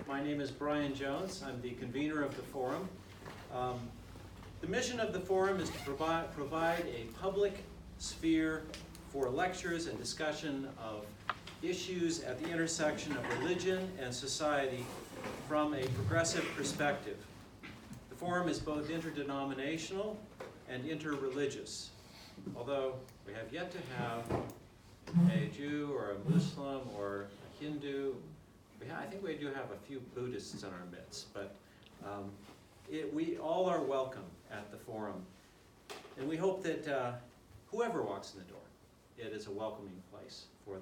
My name is Brian Jones. I'm the convener of the forum. The mission of the forum is to provide a public sphere for lectures and discussion of issues at the intersection of religion and society from a progressive perspective. The forum is both interdenominational and interreligious, although we have yet to have a Jew or a Muslim or a Hindu. I think we do have a few Buddhists in our midst, but we all are welcome at the forum. And we hope that whoever walks in the door, it is a welcoming place for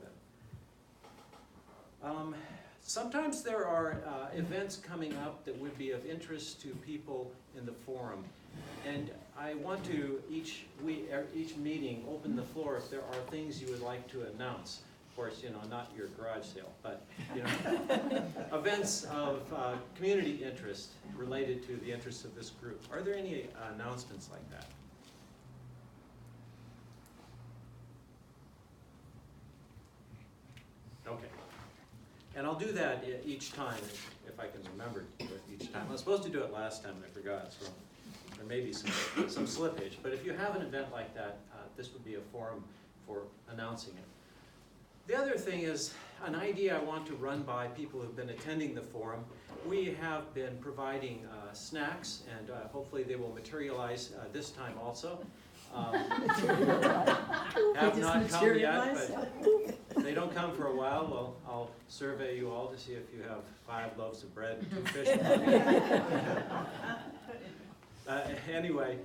them. Sometimes there are events coming up that would be of interest to people in the forum. And I want to, each meeting, open the floor if there are things you would like to announce. Of course, not your garage sale, but, events of community interest related to the interests of this group. Are there any announcements like that? Okay. And I'll do that each time, if I can remember to do it each time. I was supposed to do it last time, and I forgot, so there may be some slippage. But if you have an event like that, this would be a forum for announcing it. The other thing is an idea I want to run by people who've been attending the forum. We have been providing snacks, and hopefully they will materialize this time also. Have not come yet, but they don't come for a while. Well, I'll survey you all to see if you have 5 loaves of bread and 2 fish. Anyway,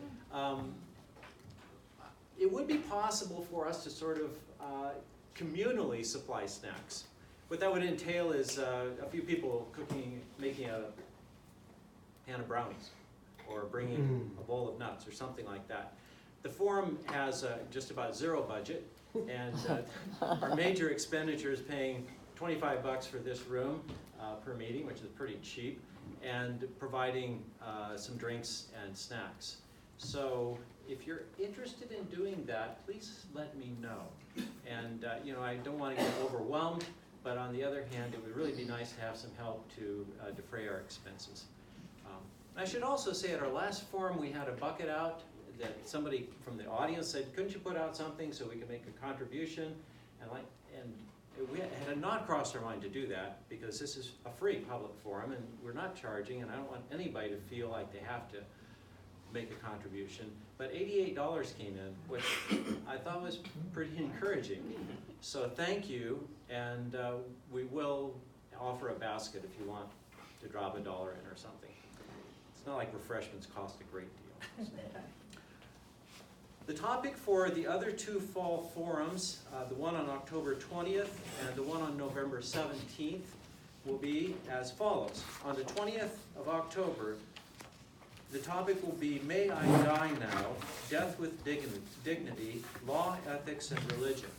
it would be possible for us to sort of communally supply snacks. What that would entail is a few people making a pan of brownies, or bringing a bowl of nuts, or something like that. The forum has just about 0 budget, and our major expenditure is paying $25 for this room per meeting, which is pretty cheap, and providing some drinks and snacks. So if you're interested in doing that, please let me know. And I don't want to get overwhelmed, but on the other hand, it would really be nice to have some help to defray our expenses. I should also say at our last forum we had a bucket out that somebody from the audience said, couldn't you put out something so we can make a contribution? And we had not crossed our mind to do that, because this is a free public forum and we're not charging, and I don't want anybody to feel like they have to make a contribution. But $88 came in, which I thought was pretty encouraging. So thank you, and we will offer a basket if you want to drop $1 in or something. It's not like refreshments cost a great deal. So. The topic for the other 2 fall forums, the one on October 20th and the one on November 17th, will be as follows. On the 20th of October, the topic will be May I Die Now? Death with Dignity, Law, Ethics, and Religion.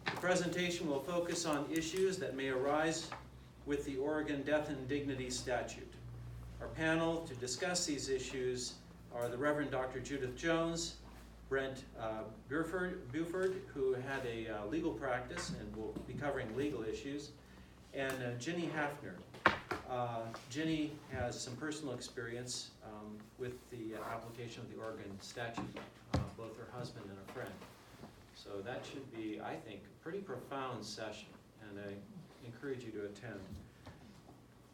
The presentation will focus on issues that may arise with the Oregon Death and Dignity Statute. Our panel to discuss these issues are the Reverend Dr. Judith Jones, Brent Buford, who had a legal practice and will be covering legal issues, and Ginny Hafner. Ginny has some personal experience with the application of the Oregon statute, both her husband and a friend. So that should be, I think, a pretty profound session, and I encourage you to attend.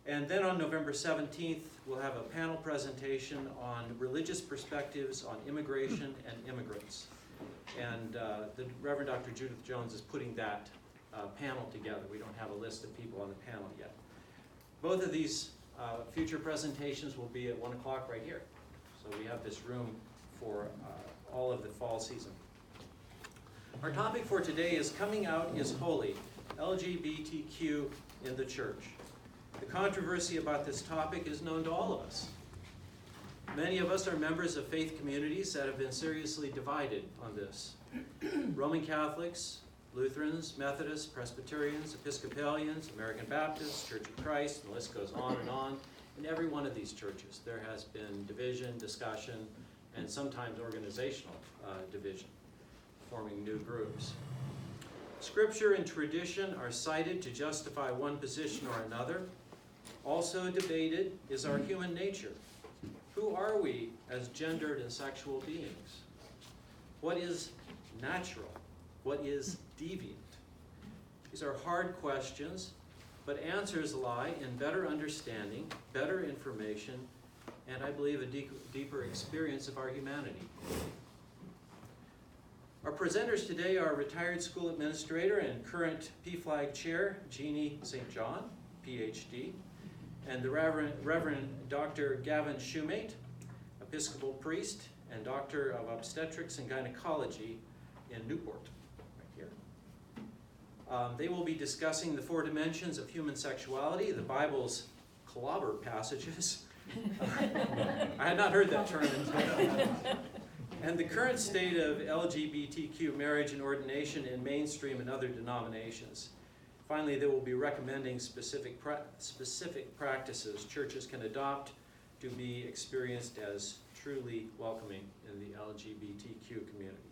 And then on November 17th, we'll have a panel presentation on religious perspectives on immigration and immigrants. And the Reverend Dr. Judith Jones is putting that panel together. We don't have a list of people on the panel yet. Both of these future presentations will be at 1 o'clock right here. So we have this room for all of the fall season. Our topic for today is Coming Out is Holy, LGBTQ in the Church. The controversy about this topic is known to all of us. Many of us are members of faith communities that have been seriously divided on this. Roman Catholics, Lutherans, Methodists, Presbyterians, Episcopalians, American Baptists, Church of Christ, and the list goes on and on. In every one of these churches, there has been division, discussion, and sometimes organizational division, forming new groups. Scripture and tradition are cited to justify one position or another. Also debated is our human nature. Who are we as gendered and sexual beings? What is natural? What is deviant? These are hard questions, but answers lie in better understanding, better information, and I believe a deeper experience of our humanity. Our presenters today are retired school administrator and current PFLAG chair, Jeannie St. John, PhD, and the Reverend Dr. Gavin Shoemate, Episcopal priest and Doctor of Obstetrics and Gynecology in Newport, right here. They will be discussing the 4 dimensions of human sexuality, the Bible's clobber passages. I had not heard that term until and the current state of LGBTQ marriage and ordination in mainstream and other denominations. Finally, they will be recommending specific practices churches can adopt to be experienced as truly welcoming in the LGBTQ community.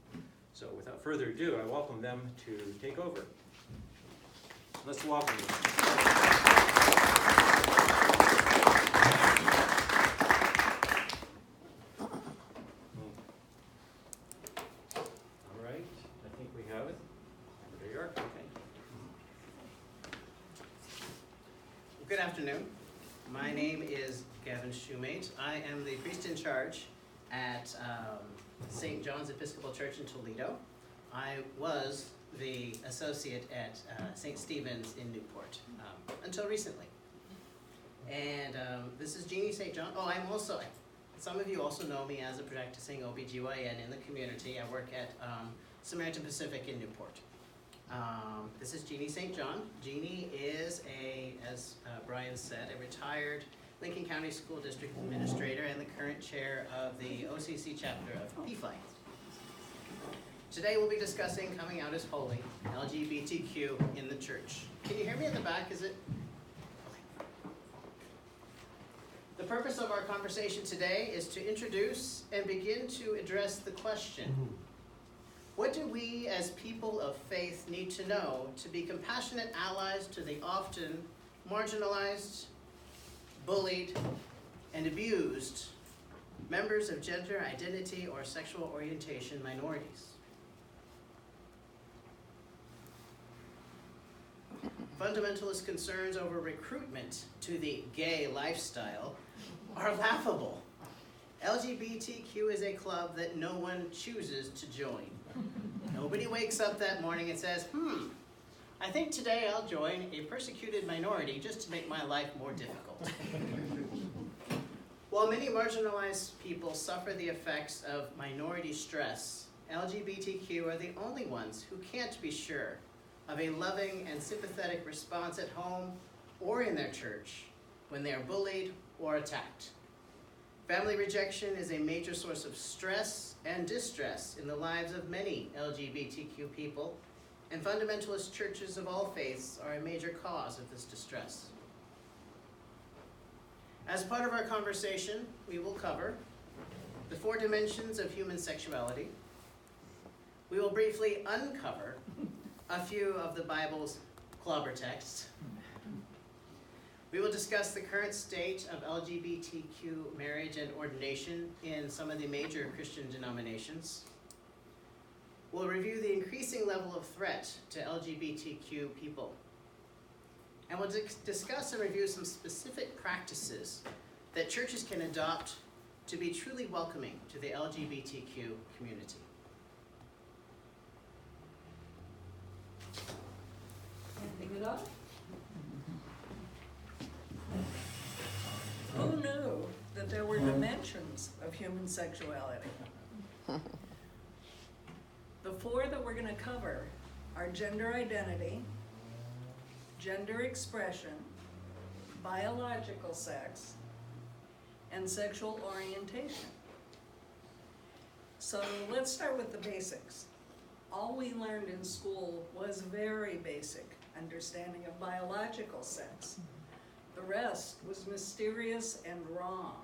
So without further ado, I welcome them to take over. Let's welcome them. Good afternoon. My name is Gavin Shoemate. I am the priest in charge at St. John's Episcopal Church in Toledo. I was the associate at St. Stephen's in Newport until recently. And this is Jeannie St. John. Oh, I'm also, some of you also know me as a practicing OBGYN in the community. I work at Samaritan Pacific in Newport. This is Jeannie St. John. Jeannie is as Brian said, a retired Lincoln County School District Administrator and the current chair of the OCC chapter of PFLAG. Today we'll be discussing coming out as holy, LGBTQ in the church. Can you hear me in the back? Is it? The purpose of our conversation today is to introduce and begin to address the question, what do we as people of faith need to know to be compassionate allies to the often marginalized, bullied, and abused members of gender identity or sexual orientation minorities? Fundamentalist concerns over recruitment to the gay lifestyle are laughable. LGBTQ is a club that no one chooses to join. Nobody wakes up that morning and says, I think today I'll join a persecuted minority just to make my life more difficult. While many marginalized people suffer the effects of minority stress, LGBTQ are the only ones who can't be sure of a loving and sympathetic response at home or in their church when they are bullied or attacked. Family rejection is a major source of stress and distress in the lives of many LGBTQ people, and fundamentalist churches of all faiths are a major cause of this distress. As part of our conversation, we will cover the 4 dimensions of human sexuality. We will briefly uncover a few of the Bible's clobber texts. We will discuss the current state of LGBTQ marriage and ordination in some of the major Christian denominations. We'll review the increasing level of threat to LGBTQ people. And we'll discuss and review some specific practices that churches can adopt to be truly welcoming to the LGBTQ community. Handing it off. Who knew that there were dimensions of human sexuality? The 4 that we're going to cover are gender identity, gender expression, biological sex, and sexual orientation. So let's start with the basics. All we learned in school was very basic understanding of biological sex. The rest was mysterious and wrong.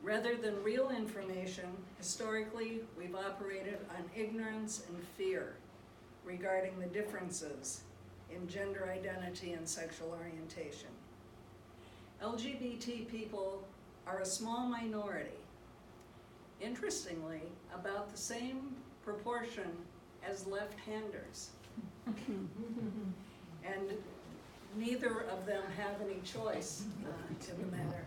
Rather than real information, historically, we've operated on ignorance and fear, regarding the differences in gender identity and sexual orientation. LGBT people are a small minority, interestingly, about the same proportion as left-handers. And neither of them have any choice in the matter.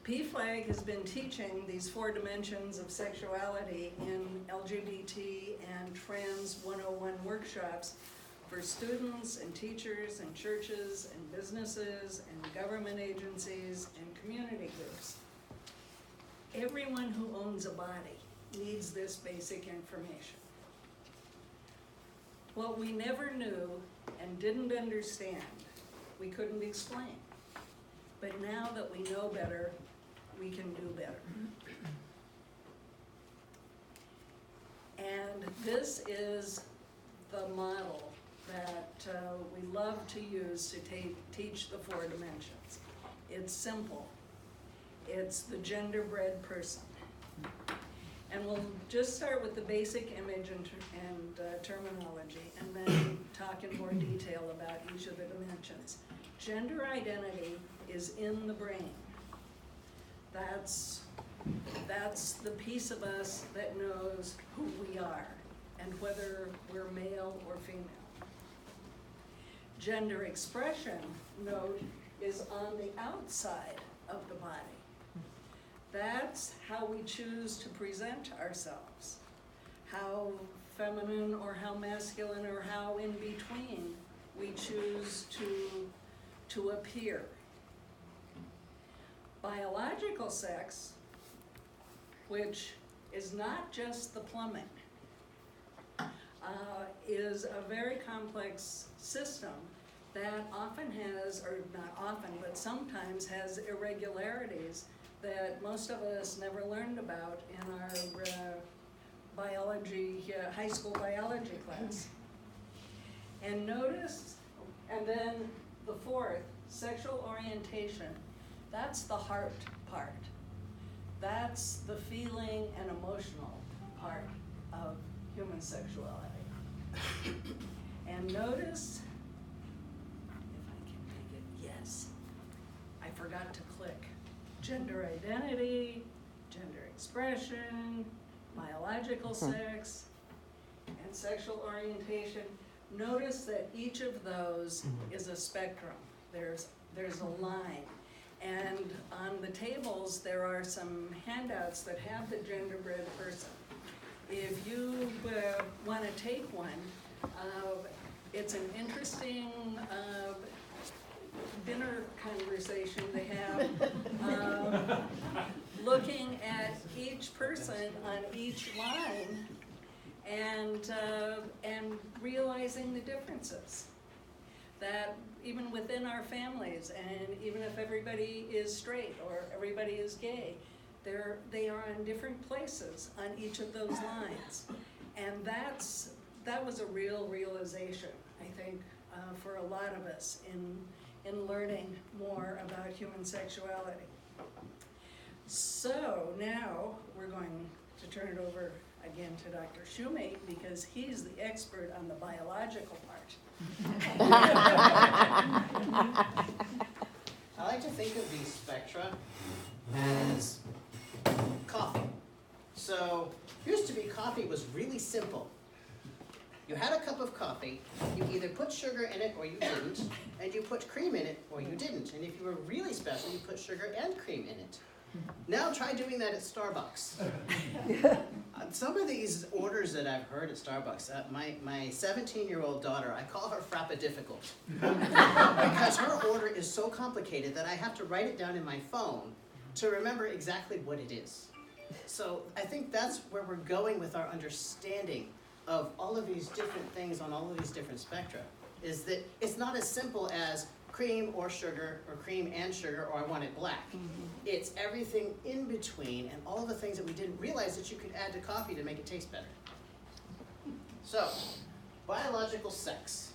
PFLAG has been teaching these 4 dimensions of sexuality in LGBT and Trans 101 workshops for students and teachers and churches and businesses and government agencies and community groups. Everyone who owns a body needs this basic information. What we never knew and didn't understand, we couldn't explain. But now that we know better, we can do better. And this is the model that we love to use to teach the 4 dimensions. It's simple. It's the gender-bred person. And we'll just start with the basic image and terminology, and then talk in more detail about each of the dimensions. Gender identity is in the brain. That's the piece of us that knows who we are and whether we're male or female. Gender expression, note, is on the outside of the body. That's how we choose to present ourselves, how feminine or how masculine or how in between we choose to appear. Biological sex, which is not just the plumbing, is a very complex system that often has, or not often, but sometimes has irregularities that most of us never learned about in our biology, high school biology class. And notice, and then the 4th, sexual orientation, that's the heart part. That's the feeling and emotional part of human sexuality. And notice, if I can make it, yes, I forgot to click. Gender identity, gender expression, biological sex, and sexual orientation. Notice that each of those is a spectrum. There's a line. And on the tables, there are some handouts that have the gender-bred person. If you want to take one, it's an interesting dinner conversation to have, looking at each person on each line and realizing the differences. That even within our families, and even if everybody is straight or everybody is gay, they are in different places on each of those lines. And that was a real realization, I think, for a lot of us in learning more about human sexuality. So now we're going to turn it over again to Dr. Shoemate, because he's the expert on the biological part. I like to think of these spectra as coffee. So, used to be coffee was really simple. You had a cup of coffee, you either put sugar in it or you didn't, and you put cream in it or you didn't. And if you were really special, you put sugar and cream in it. Now try doing that at Starbucks. Some of these orders that I've heard at Starbucks, my 17-year-old daughter, I call her Frappadifficult. Because her order is so complicated that I have to write it down in my phone to remember exactly what it is. So I think that's where we're going with our understanding of all of these different things on all of these different spectra, is that it's not as simple as cream or sugar, or cream and sugar, or I want it black. It's everything in between, and all of the things that we didn't realize that you could add to coffee to make it taste better. So, biological sex.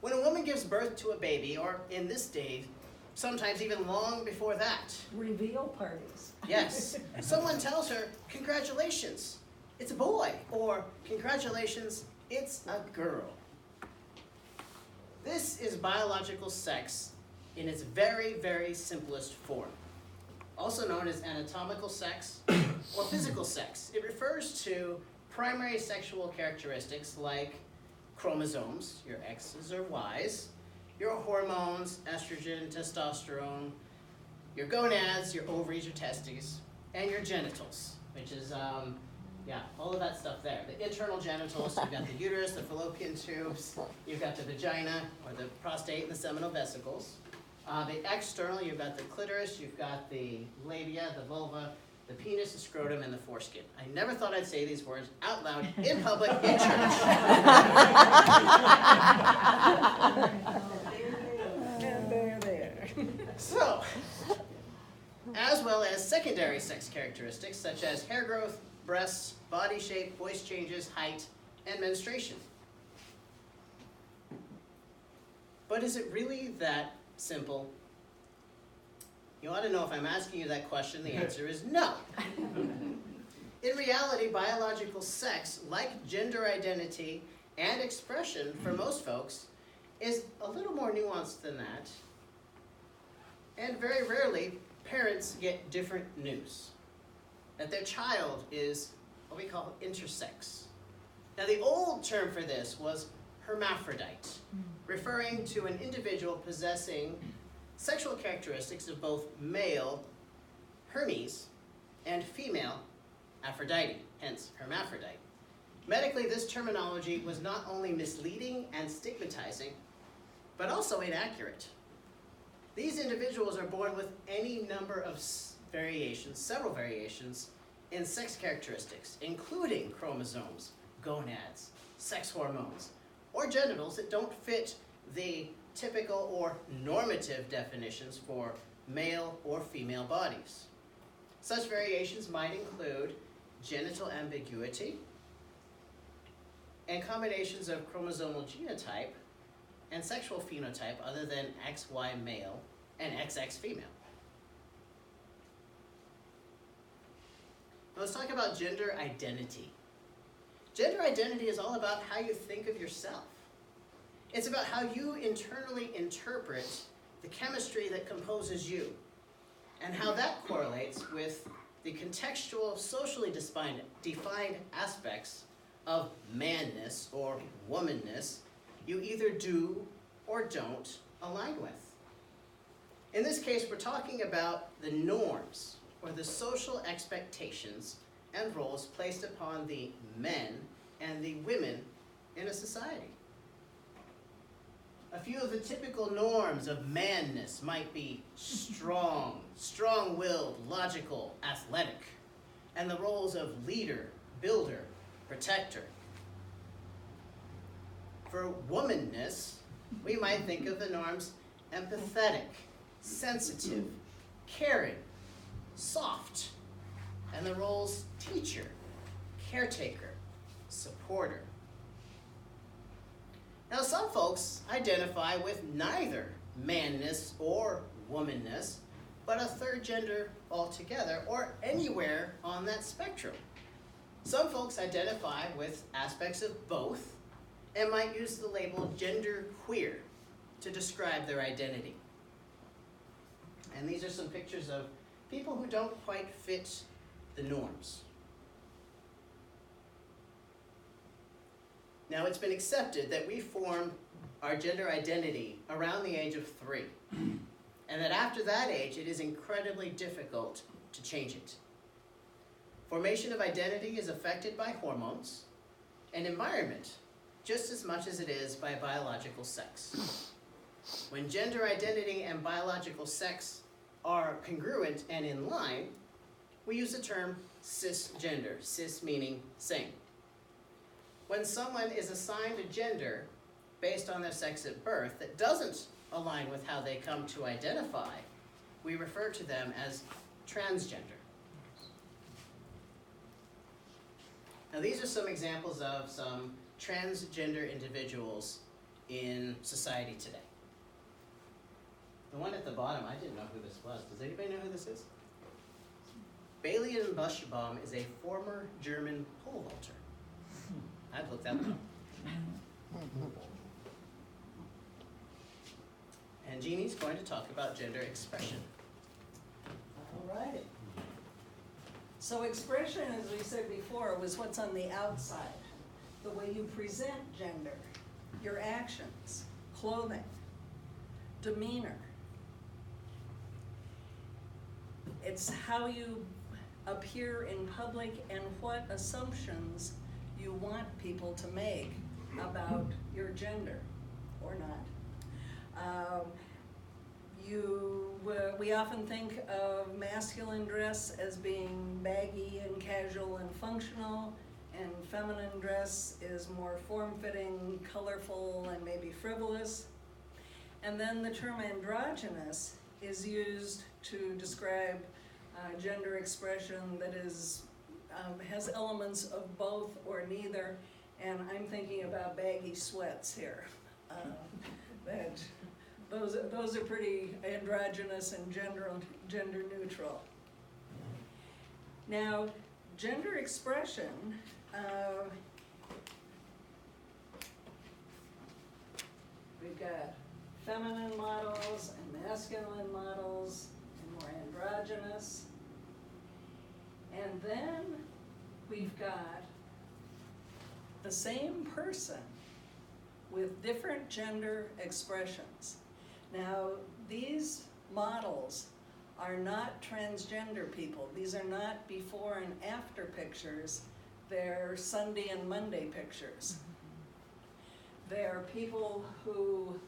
When a woman gives birth to a baby, or in this day, sometimes even long before that. Reveal parties. Yes, someone tells her, congratulations, it's a boy, or congratulations, it's a girl. This is biological sex in its very, very simplest form, also known as anatomical sex or physical sex. It refers to primary sexual characteristics like chromosomes, your X's or Y's, your hormones, estrogen, testosterone, your gonads, your ovaries, your testes, and your genitals, which is, all of that stuff there. The internal genitals, you've got the uterus, the fallopian tubes, you've got the vagina, or the prostate, and the seminal vesicles. The external, you've got the clitoris, you've got the labia, the vulva, the penis, the scrotum, and the foreskin. I never thought I'd say these words out loud in public in church. And they're there. So, as well as secondary sex characteristics such as hair growth, breasts, body shape, voice changes, height, and menstruation. But is it really that simple? You ought to know if I'm asking you that question, the answer is no. In reality, biological sex, like gender identity and expression for most folks, is a little more nuanced than that. And very rarely, parents get different news. That their child is what we call intersex. Now the old term for this was hermaphrodite, referring to an individual possessing sexual characteristics of both male Hermes and female Aphrodite, hence hermaphrodite. Medically, this terminology was not only misleading and stigmatizing, but also inaccurate. These individuals are born with any number of variations, several variations, in sex characteristics, including chromosomes, gonads, sex hormones, or genitals that don't fit the typical or normative definitions for male or female bodies. Such variations might include genital ambiguity and combinations of chromosomal genotype and sexual phenotype other than XY male and XX female. Now let's talk about gender identity. Gender identity is all about how you think of yourself. It's about how you internally interpret the chemistry that composes you and how that correlates with the contextual, socially defined aspects of manness or womanness you either do or don't align with. In this case, we're talking about the norms or the social expectations and roles placed upon the men and the women in a society. A few of the typical norms of manness might be strong, strong-willed, logical, athletic, and the roles of leader, builder, protector. For womanness, we might think of the norms empathetic, sensitive, caring, soft, and the roles teacher, caretaker, supporter. Now some folks identify with neither manness or womanness, but a third gender altogether, or anywhere on that spectrum. Some folks identify with aspects of both and might use the label gender queer to describe their identity. And these are some pictures of people who don't quite fit the norms. Now, it's been accepted that we form our gender identity around the age of 3, and that after that age, it is incredibly difficult to change it. Formation of identity is affected by hormones and environment just as much as it is by biological sex. When gender identity and biological sex are congruent and in line, we use the term cisgender, cis meaning same. When someone is assigned a gender based on their sex at birth that doesn't align with how they come to identify, we refer to them as transgender. Now these are some examples of some transgender individuals in society today. The one at the bottom, I didn't know who this was. Does anybody know who this is? Bailey and Buschbaum is a former German pole vaulter. I've looked that one up. And Jeannie's going to talk about gender expression. All right. So expression, as we said before, was what's on the outside. The way you present gender, your actions, clothing, demeanor. It's how you appear in public and what assumptions you want people to make about your gender or not. We often think of masculine dress as being baggy and casual and functional, and feminine dress is more form-fitting, colorful, and maybe frivolous. And then the term androgynous is used to describe gender expression that is has elements of both or neither, and I'm thinking about baggy sweats here. Those are pretty androgynous and gender neutral. Now, gender expression, we've got feminine models and masculine models and more androgynous. And then we've got the same person with different gender expressions. Now, these models are not transgender people. These are not before and after pictures. They're Sunday and Monday pictures. They're people who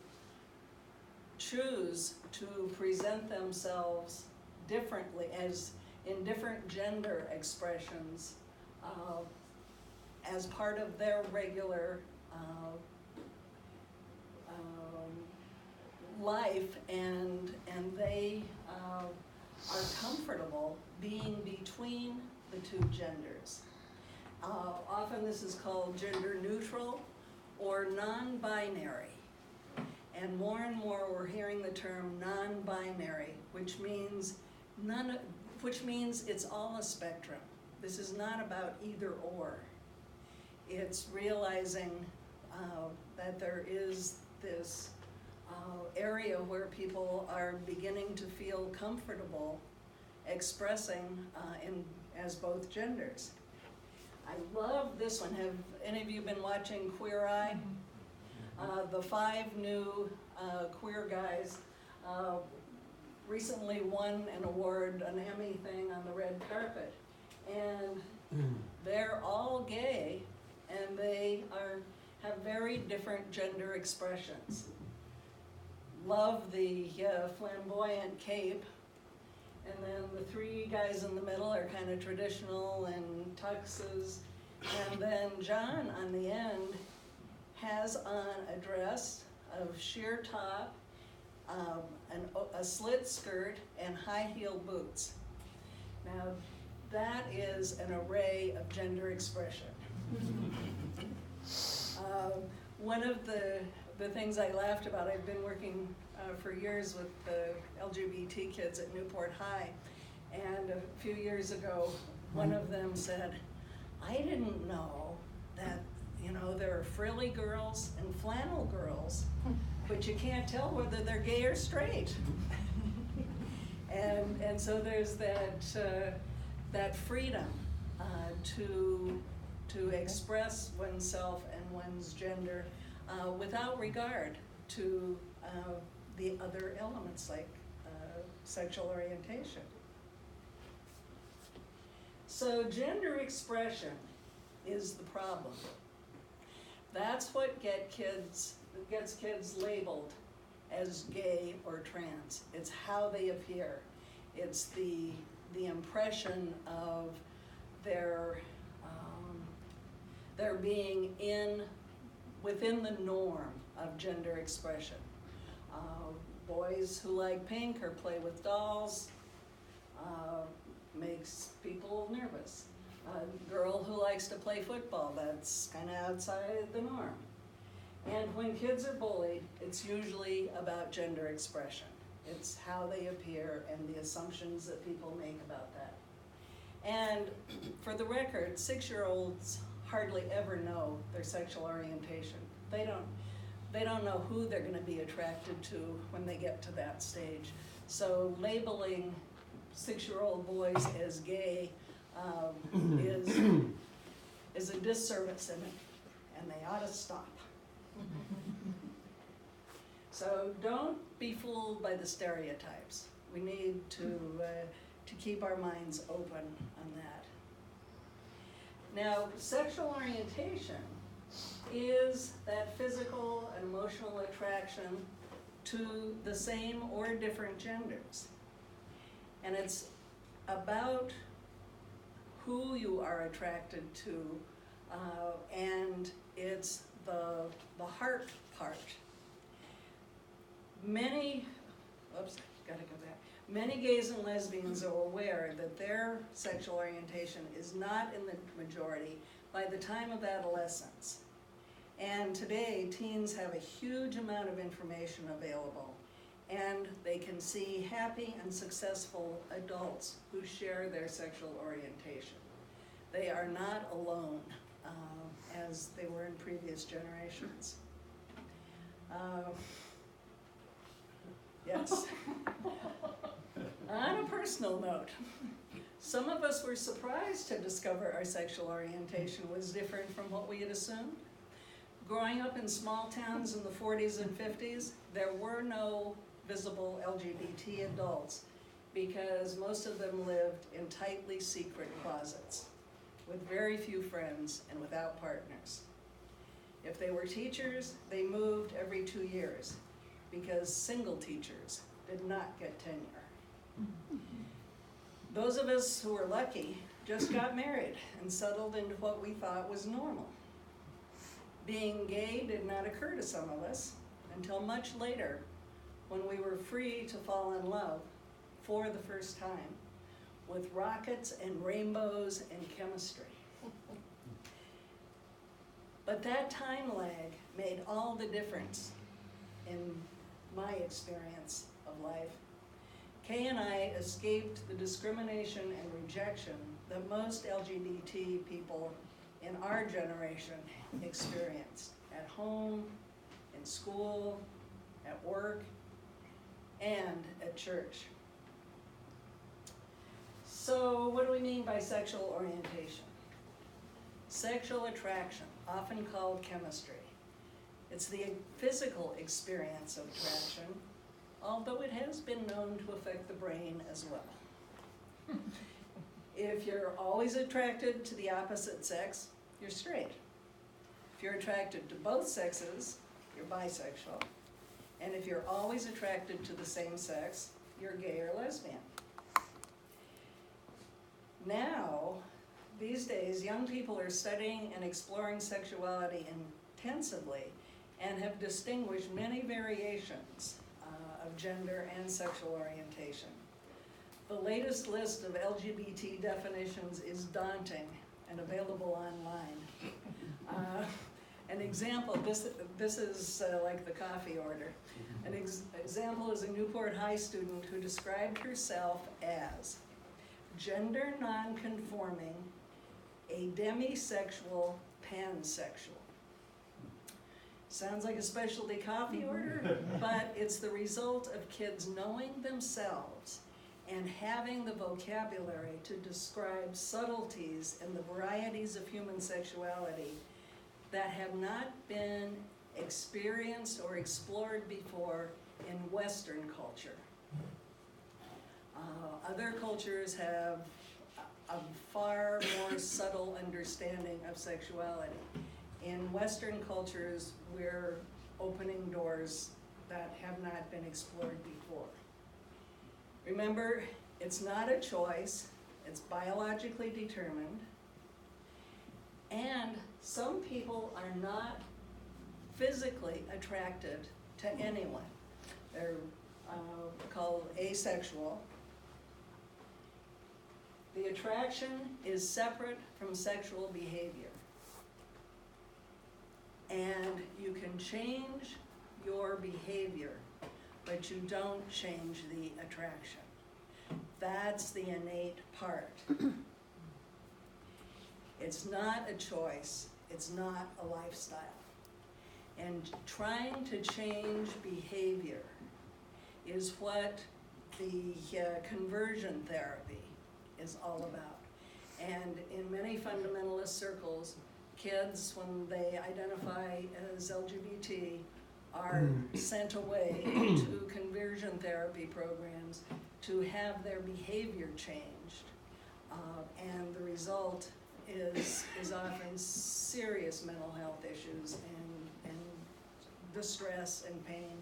choose to present themselves differently, as in different gender expressions, as part of their regular life, and they are comfortable being between the two genders. Often this is called gender neutral or non-binary. And more we're hearing the term non-binary, which means it's all a spectrum. This is not about either or. It's realizing that there is this area where people are beginning to feel comfortable expressing as both genders. I love this one. Have any of you been watching Queer Eye? The 5 new queer guys recently won an award, an Emmy thing on the red carpet. And they're all gay, and they have very different gender expressions. Love the flamboyant cape, and then the 3 guys in the middle are kind of traditional and tuxes, and then John on the end has on a dress of sheer top, a slit skirt, and high-heeled boots. Now, that is an array of gender expression. One of the things I laughed about, I've been working for years with the LGBT kids at Newport High, and a few years ago, one of them said, I didn't know that, there are frilly girls and flannel girls, but you can't tell whether they're gay or straight. And so there's that freedom to express oneself and one's gender without regard to the other elements like sexual orientation. So gender expression is the problem. That's what gets kids labeled as gay or trans. It's how they appear. It's the impression of their being within the norm of gender expression. Boys who like pink or play with dolls makes people nervous. A girl who likes to play football, that's kind of outside the norm. And when kids are bullied, it's usually about gender expression. It's how they appear and the assumptions that people make about that. And for the record, 6-year-olds hardly ever know their sexual orientation. They don't know who they're gonna be attracted to when they get to that stage. So labeling 6-year-old boys as gay is a disservice and they ought to stop. So don't be fooled by the stereotypes. We need to keep our minds open on that. Now, sexual orientation is that physical and emotional attraction to the same or different genders. And it's about who you are attracted to, and it's the heart part. Many gays and lesbians are aware that their sexual orientation is not in the majority by the time of adolescence. And today, teens have a huge amount of information available, and they can see happy and successful adults who share their sexual orientation. They are not alone, as they were in previous generations. Yes. On a personal note, some of us were surprised to discover our sexual orientation was different from what we had assumed. Growing up in small towns in the 40s and 50s, there were no visible LGBT adults because most of them lived in tightly secret closets with very few friends and without partners. If they were teachers, they moved every 2 years because single teachers did not get tenure. Those of us who were lucky just got married and settled into what we thought was normal. Being gay did not occur to some of us until much later, when we were free to fall in love for the first time with rockets and rainbows and chemistry. But that time lag made all the difference in my experience of life. Kay and I escaped the discrimination and rejection that most LGBT people in our generation experienced at home, in school, at work, and at church. So what do we mean by sexual orientation? Sexual attraction, often called chemistry. It's the physical experience of attraction, although it has been known to affect the brain as well. If you're always attracted to the opposite sex, you're straight. If you're attracted to both sexes, you're bisexual. And if you're always attracted to the same sex, you're gay or lesbian. Now, these days, young people are studying and exploring sexuality intensively and have distinguished many variations of gender and sexual orientation. The latest list of LGBT definitions is daunting and available online. An example, this is like the coffee order. An example is a Newport High student who described herself as gender non-conforming, a demisexual, pansexual. Sounds like a specialty coffee order, but it's the result of kids knowing themselves and having the vocabulary to describe subtleties and the varieties of human sexuality that have not been experienced or explored before in Western culture. Other cultures have a far more subtle understanding of sexuality. In Western cultures, we're opening doors that have not been explored before. Remember, it's not a choice, it's biologically determined, and some people are not physically attracted to anyone. They're called asexual. The attraction is separate from sexual behavior. And you can change your behavior but you don't change the attraction. That's the innate part. It's not a choice, it's not a lifestyle. And trying to change behavior is what the conversion therapy is all about. And in many fundamentalist circles, kids, when they identify as LGBT, are sent away to conversion therapy programs to have their behavior changed. And the result is often serious mental health issues and distress and pain.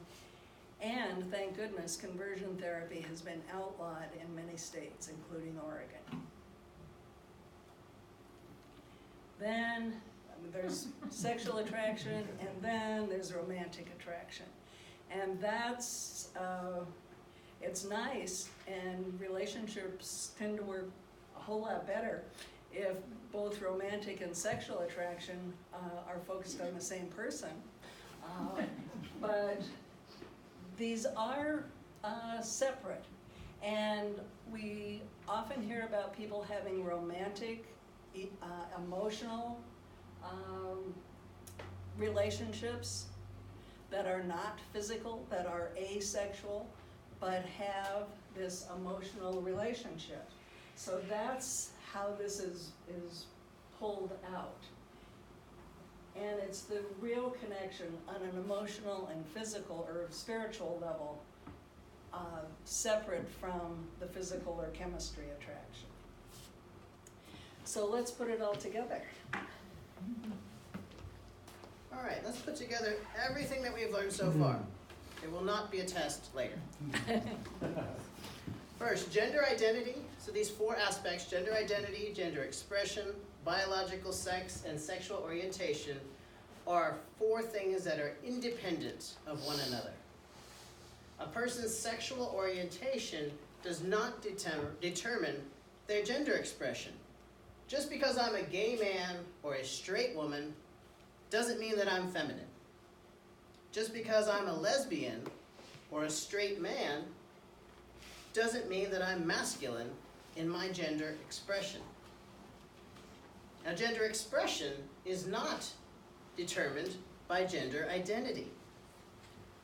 And thank goodness, conversion therapy has been outlawed in many states, including Oregon. Then there's sexual attraction, and then there's romantic attraction. And that's, it's nice, and relationships tend to work a whole lot better if both romantic and sexual attraction are focused on the same person. But these are separate, and we often hear about people having romantic, emotional relationships that are not physical, that are asexual, but have this emotional relationship. So that's how this is pulled out. And it's the real connection on an emotional and physical or spiritual level, separate from the physical or chemistry attraction. So let's put it all together. All right, let's put together everything that we've learned so far. It will not be a test later. First, gender identity. So these four aspects: gender identity, gender expression, biological sex, and sexual orientation are four things that are independent of one another. A person's sexual orientation does not determine their gender expression. Just because I'm a gay man or a straight woman doesn't mean that I'm feminine. Just because I'm a lesbian or a straight man doesn't mean that I'm masculine in my gender expression. Now, gender expression is not determined by gender identity.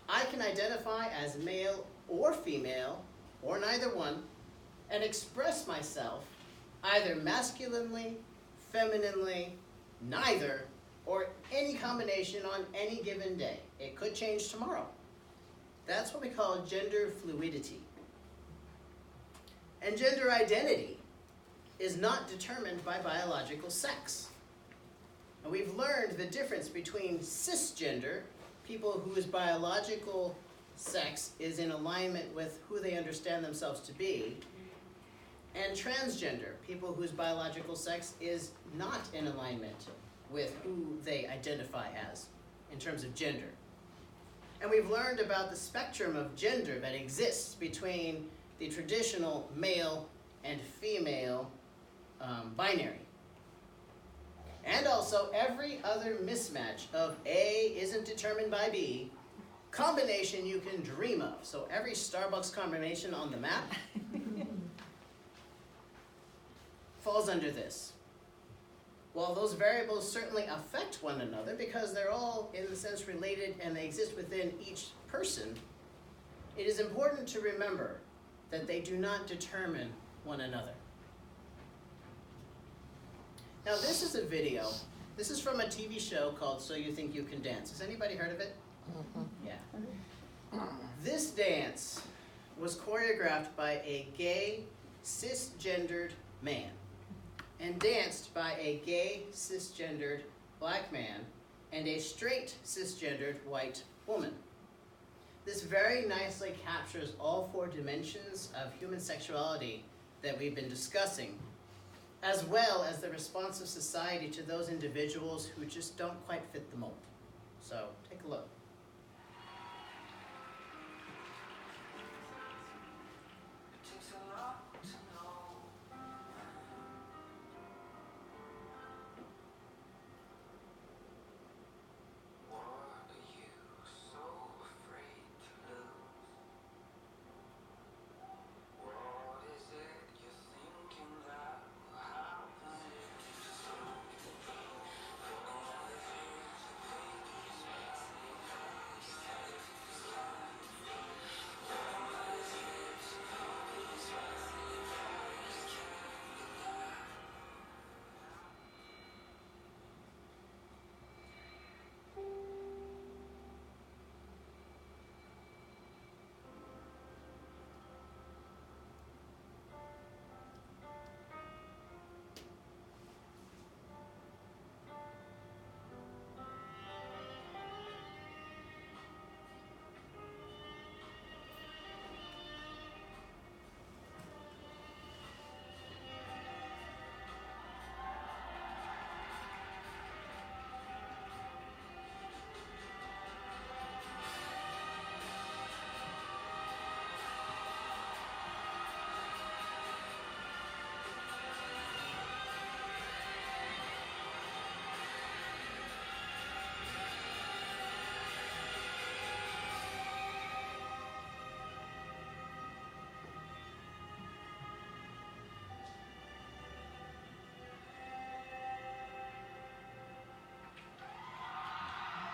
I can identify as male or female, or neither one, and express myself either masculinely, femininely, neither, or any combination on any given day. It could change tomorrow. That's what we call gender fluidity. And gender identity is not determined by biological sex. And we've learned the difference between cisgender, people whose biological sex is in alignment with who they understand themselves to be, and transgender, people whose biological sex is not in alignment with who they identify as in terms of gender. And we've learned about the spectrum of gender that exists between the traditional male and female binary. And also every other mismatch of A isn't determined by B combination you can dream of. So every Starbucks combination on the map falls under this. While those variables certainly affect one another because they're all in a sense related and they exist within each person, it is important to remember that they do not determine one another. Now this is a video. This is from a TV show called So You Think You Can Dance. Has anybody heard of it? Yeah. This dance was choreographed by a gay, cisgendered man and danced by a gay, cisgendered black man and a straight, cisgendered white woman. This very nicely captures all four dimensions of human sexuality that we've been discussing, as well as the response of society to those individuals who just don't quite fit the mold. So, take a look.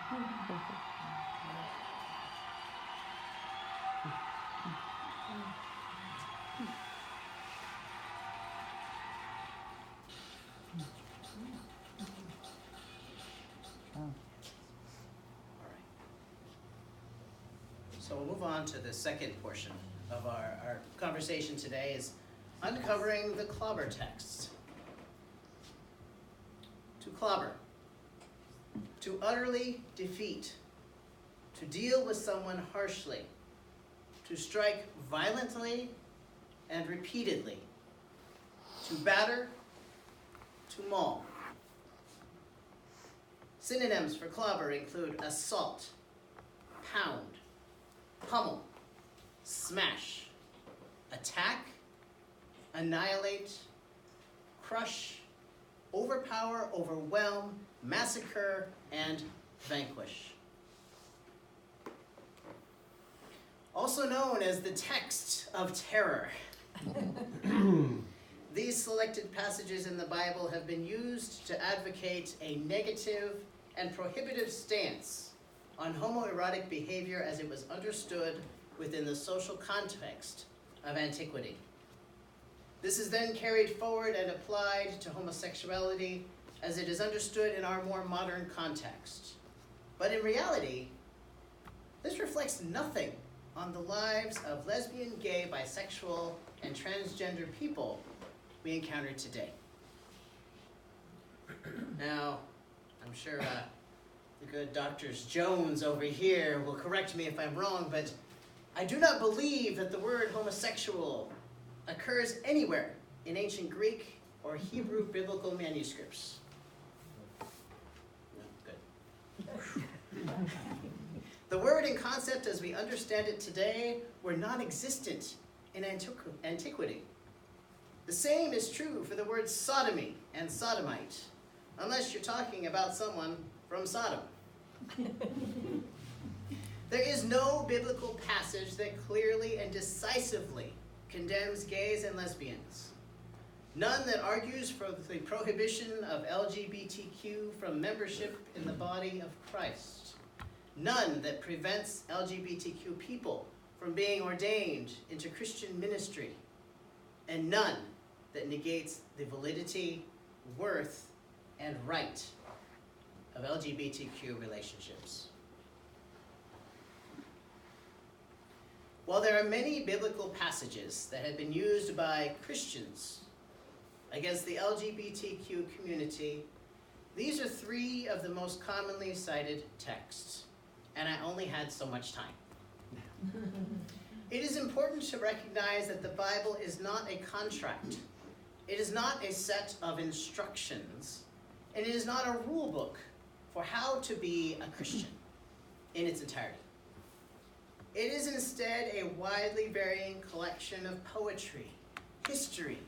So we'll move on to the second portion of our conversation today, is uncovering the clobber texts. To clobber, to utterly defeat, to deal with someone harshly, to strike violently and repeatedly, to batter, to maul. Synonyms for clobber include assault, pound, pummel, smash, attack, annihilate, crush, overpower, overwhelm, massacre, and vanquish. Also known as the text of terror. These selected passages in the Bible have been used to advocate a negative and prohibitive stance on homoerotic behavior as it was understood within the social context of antiquity. This is then carried forward and applied to homosexuality as it is understood in our more modern context. But in reality, this reflects nothing on the lives of lesbian, gay, bisexual, and transgender people we encounter today. Now, I'm sure the good Drs. Jones over here will correct me if I'm wrong, but I do not believe that the word homosexual occurs anywhere in ancient Greek or Hebrew biblical manuscripts. No, good. The word and concept as we understand it today were non-existent in antiquity. The same is true for the words sodomy and sodomite, unless you're talking about someone from Sodom. There is no biblical passage that clearly and decisively condemns gays and lesbians. None that argues for the prohibition of LGBTQ from membership in the body of Christ. None that prevents LGBTQ people from being ordained into Christian ministry. And none that negates the validity, worth, and right of LGBTQ relationships. While there are many biblical passages that have been used by Christians against the LGBTQ community, these are three of the most commonly cited texts, and I only had so much time. It is important to recognize that the Bible is not a contract. It is not a set of instructions, and it is not a rule book for how to be a Christian in its entirety. It is instead a widely varying collection of poetry, history,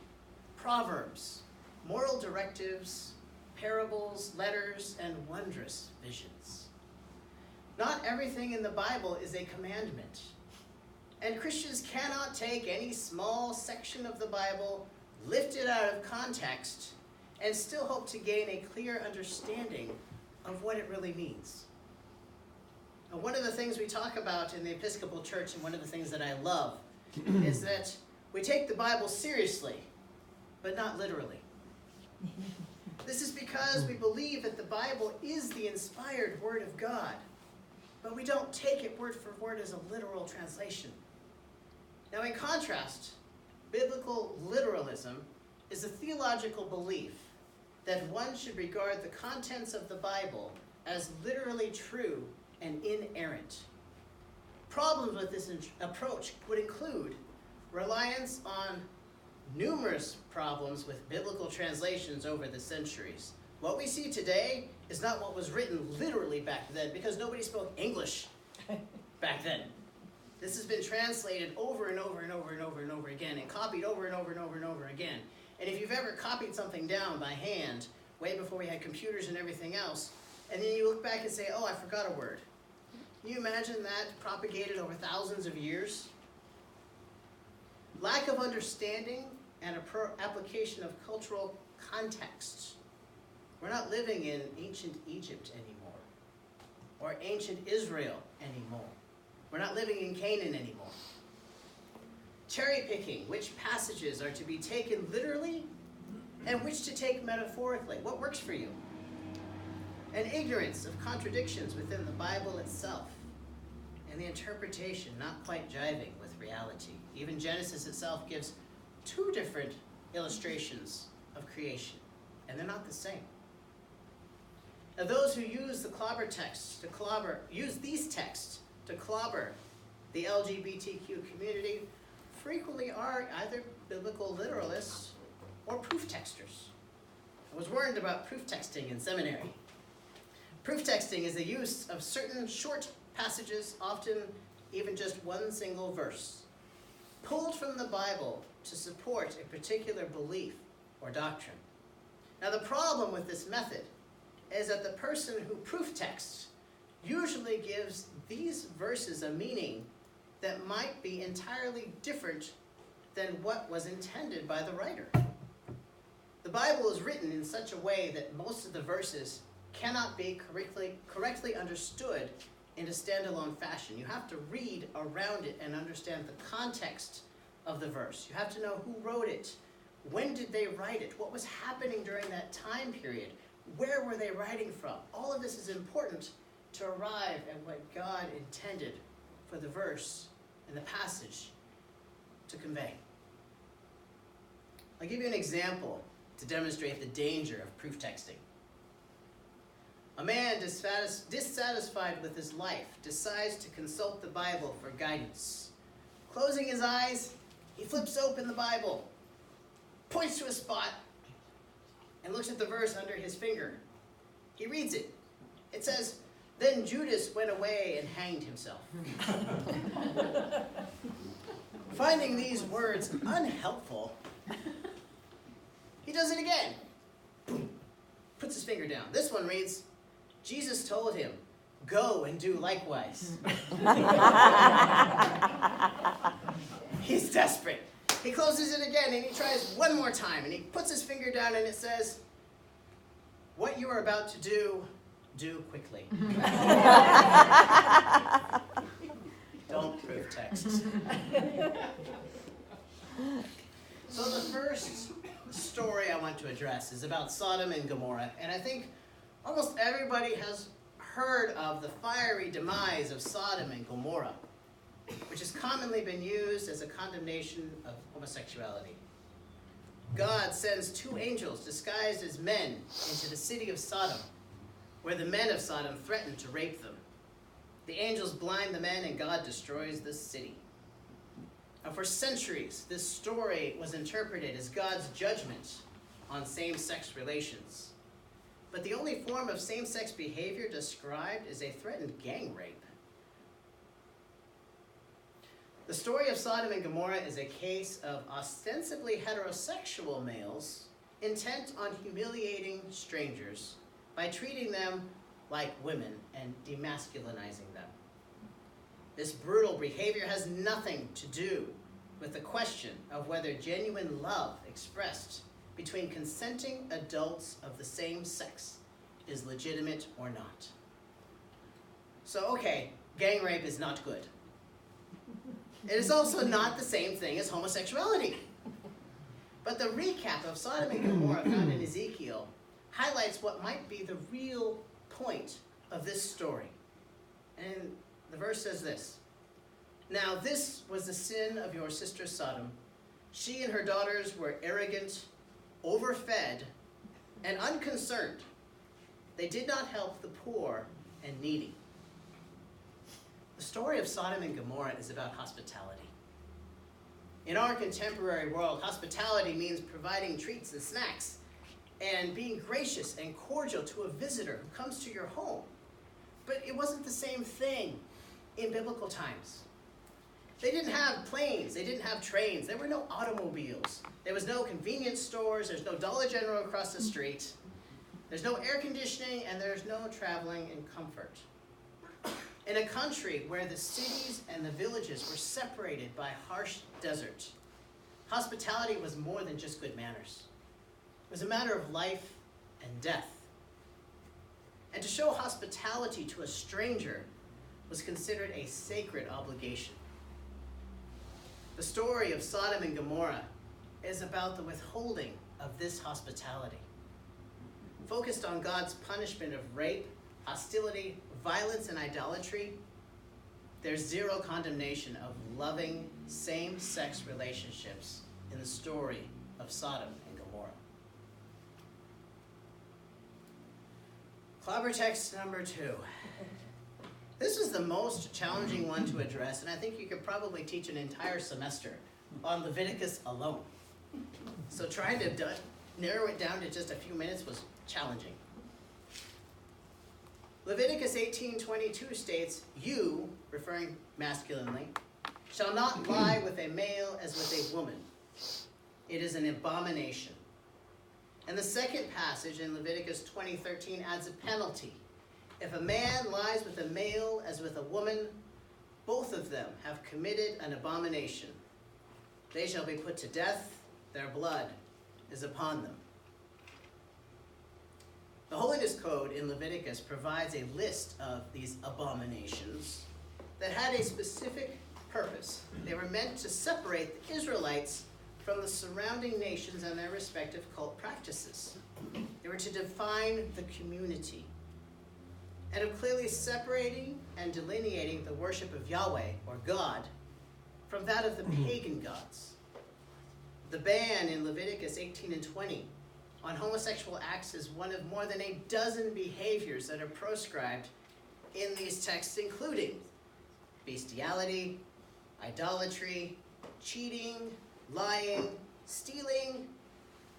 proverbs, moral directives, parables, letters, and wondrous visions. Not everything in the Bible is a commandment, and Christians cannot take any small section of the Bible, lift it out of context, and still hope to gain a clear understanding of what it really means. Now, one of the things we talk about in the Episcopal Church, and one of the things that I love, is that we take the Bible seriously, but not literally. This is because we believe that the Bible is the inspired Word of God, but we don't take it word for word as a literal translation. Now, in contrast, biblical literalism is a theological belief that one should regard the contents of the Bible as literally true and inerrant. Problems with this approach would include reliance on numerous problems with biblical translations over the centuries. What we see today is not what was written literally back then, because nobody spoke English back then. This has been translated over and over and over and over and over again, and copied over and over and over and over again. And if you've ever copied something down by hand, way before we had computers and everything else, and then you look back and say, oh, I forgot a word. Can you imagine that propagated over thousands of years? Lack of understanding and application of cultural context. We're not living in ancient Egypt anymore. or ancient Israel anymore. We're not living in Canaan anymore. Cherry picking which passages are to be taken literally and which to take metaphorically. What works for you? And ignorance of contradictions within the Bible itself, and the interpretation not quite jiving with reality. Even Genesis itself gives two different illustrations of creation, and they're not the same. Now, those who use the clobber texts use these texts to clobber the LGBTQ community frequently are either biblical literalists or proof texters. I was warned about proof texting in seminary. Proof texting is the use of certain short passages, often even just one single verse, pulled from the Bible to support a particular belief or doctrine. Now, the problem with this method is that the person who proof texts usually gives these verses a meaning that might be entirely different than what was intended by the writer. The Bible is written in such a way that most of the verses cannot be correctly understood in a standalone fashion. You have to read around it and understand the context of the verse. You have to know who wrote it, when did they write it, what was happening during that time period, where were they writing from. All of this is important to arrive at what God intended for the verse and the passage to convey. I'll give you an example to demonstrate the danger of proof texting. A man dissatisfied with his life decides to consult the Bible for guidance. Closing his eyes, he flips open the Bible, points to a spot, and looks at the verse under his finger. He reads it. It says, "Then Judas went away and hanged himself." Finding these words unhelpful, he does it again. Boom. Puts his finger down. This one reads, "Jesus told him, 'Go and do likewise.'" He's desperate. He closes it again and he tries one more time and he puts his finger down and it says, "What you are about to do, do quickly." Don't proof text. So the first story I want to address is about Sodom and Gomorrah, and I think almost everybody has heard of the fiery demise of Sodom and Gomorrah, which has commonly been used as a condemnation of homosexuality. God sends two angels disguised as men into the city of Sodom, where the men of Sodom threaten to rape them. The angels blind the men and God destroys the city. Now, for centuries, this story was interpreted as God's judgment on same-sex relations. But the only form of same-sex behavior described is a threatened gang rape. The story of Sodom and Gomorrah is a case of ostensibly heterosexual males intent on humiliating strangers by treating them like women and demasculinizing them. This brutal behavior has nothing to do with the question of whether genuine love expressed between consenting adults of the same sex is legitimate or not. So, okay, gang rape is not good. It is also not the same thing as homosexuality. But the recap of Sodom and Gomorrah found in Ezekiel highlights what might be the real point of this story. And the verse says this: "Now this was the sin of your sister Sodom. She and her daughters were arrogant, overfed, and unconcerned. They did not help the poor and needy." The story of Sodom and Gomorrah is about hospitality. In our contemporary world, hospitality means providing treats and snacks and being gracious and cordial to a visitor who comes to your home. But it wasn't the same thing in biblical times. They didn't have planes, they didn't have trains, there were no automobiles, there was no convenience stores, there's no Dollar General across the street, there's no air conditioning, and there's no traveling in comfort. In a country where the cities and the villages were separated by harsh desert, hospitality was more than just good manners. It was a matter of life and death. And to show hospitality to a stranger was considered a sacred obligation. The story of Sodom and Gomorrah is about the withholding of this hospitality, focused on God's punishment of rape, hostility, violence, and idolatry. There's zero condemnation of loving same-sex relationships in the story of Sodom and Gomorrah. Clobber text number 2. This is the most challenging one to address, and I think you could probably teach an entire semester on Leviticus alone. So trying to narrow it down to just a few minutes was challenging. Leviticus 18:22 states, "You," referring masculinely, "shall not lie with a male as with a woman. It is an abomination." And the second passage in Leviticus 20:13 adds a penalty. If a man lies with a male as with a woman, both of them have committed an abomination. They shall be put to death, their blood is upon them. The Holiness Code in Leviticus provides a list of these abominations that had a specific purpose. They were meant to separate the Israelites from the surrounding nations and their respective cult practices. They were to define the community, and of clearly separating and delineating the worship of Yahweh, or God, from that of the pagan gods. The ban in Leviticus 18 and 20 on homosexual acts is one of more than a dozen behaviors that are proscribed in these texts, including bestiality, idolatry, cheating, lying, stealing,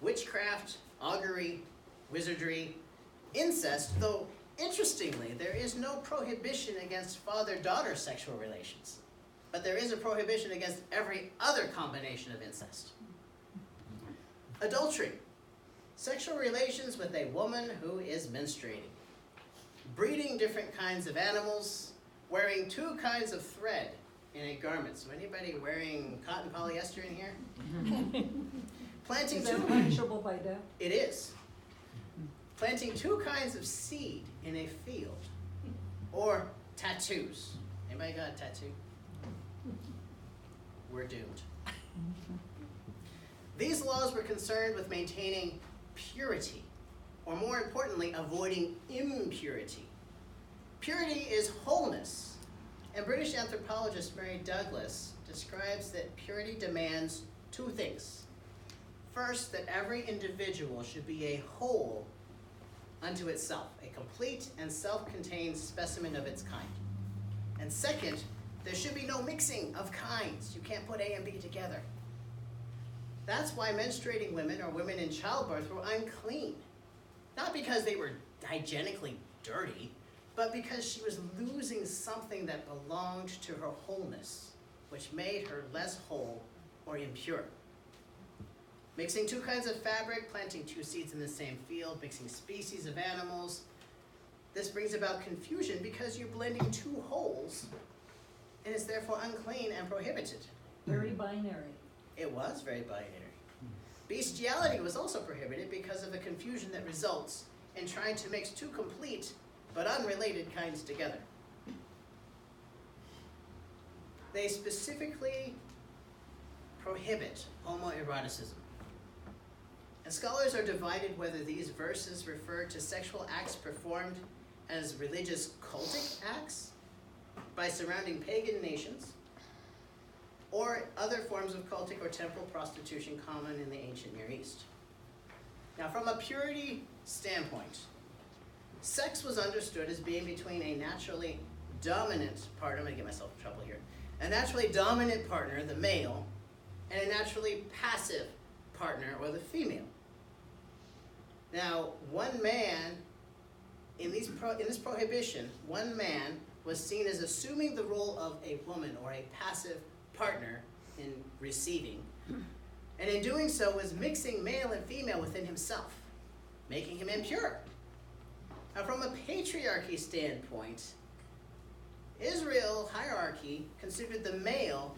witchcraft, augury, wizardry, incest, though interestingly, there is no prohibition against father-daughter sexual relations, but there is a prohibition against every other combination of incest. Adultery, sexual relations with a woman who is menstruating, breeding different kinds of animals, wearing 2 kinds of thread in a garment. So anybody wearing cotton polyester in here? Planting Is that 2 punishable by death? It is. Planting 2 kinds of seed in a field. Or tattoos. Anybody got a tattoo? We're doomed. These laws were concerned with maintaining purity, or more importantly, avoiding impurity. Purity is wholeness, and British anthropologist Mary Douglas describes that purity demands 2 things. First, that every individual should be a whole unto itself, a complete and self-contained specimen of its kind. And second, there should be no mixing of kinds. You can't put A and B together. That's why menstruating women or women in childbirth were unclean. Not because they were hygienically dirty, but because she was losing something that belonged to her wholeness, which made her less whole or impure. Mixing 2 kinds of fabric, planting 2 seeds in the same field, mixing species of animals. This brings about confusion because you're blending 2 wholes, and it's therefore unclean and prohibited. Very binary. It was very binary. Bestiality was also prohibited because of the confusion that results in trying to mix 2 complete but unrelated kinds together. They specifically prohibit homoeroticism. And scholars are divided whether these verses refer to sexual acts performed as religious cultic acts by surrounding pagan nations, or other forms of cultic or temple prostitution common in the ancient Near East. Now, from a purity standpoint, sex was understood as being between a naturally dominant partner, I'm going to get myself in trouble here, a naturally dominant partner, the male, and a naturally passive partner, or the female. Now, one man, in this prohibition, one man was seen as assuming the role of a woman or a passive partner in receiving, and in doing so was mixing male and female within himself, making him impure. Now, from a patriarchy standpoint, Israel hierarchy considered the male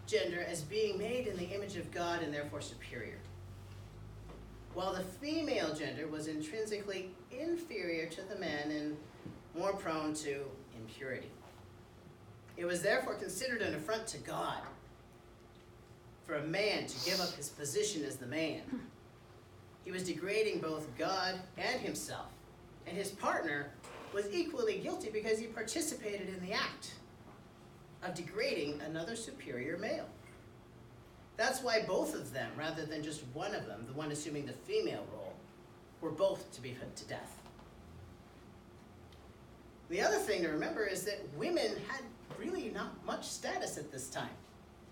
gender as being made in the image of God and therefore superior. while the female gender was intrinsically inferior to the men and more prone to impurity. It was therefore considered an affront to God for a man to give up his position as the man. He was degrading both God and himself, and his partner was equally guilty because he participated in the act of degrading another superior male. That's why both of them, rather than just one of them, the one assuming the female role, were both to be put to death. The other thing to remember is that women had really not much status at this time,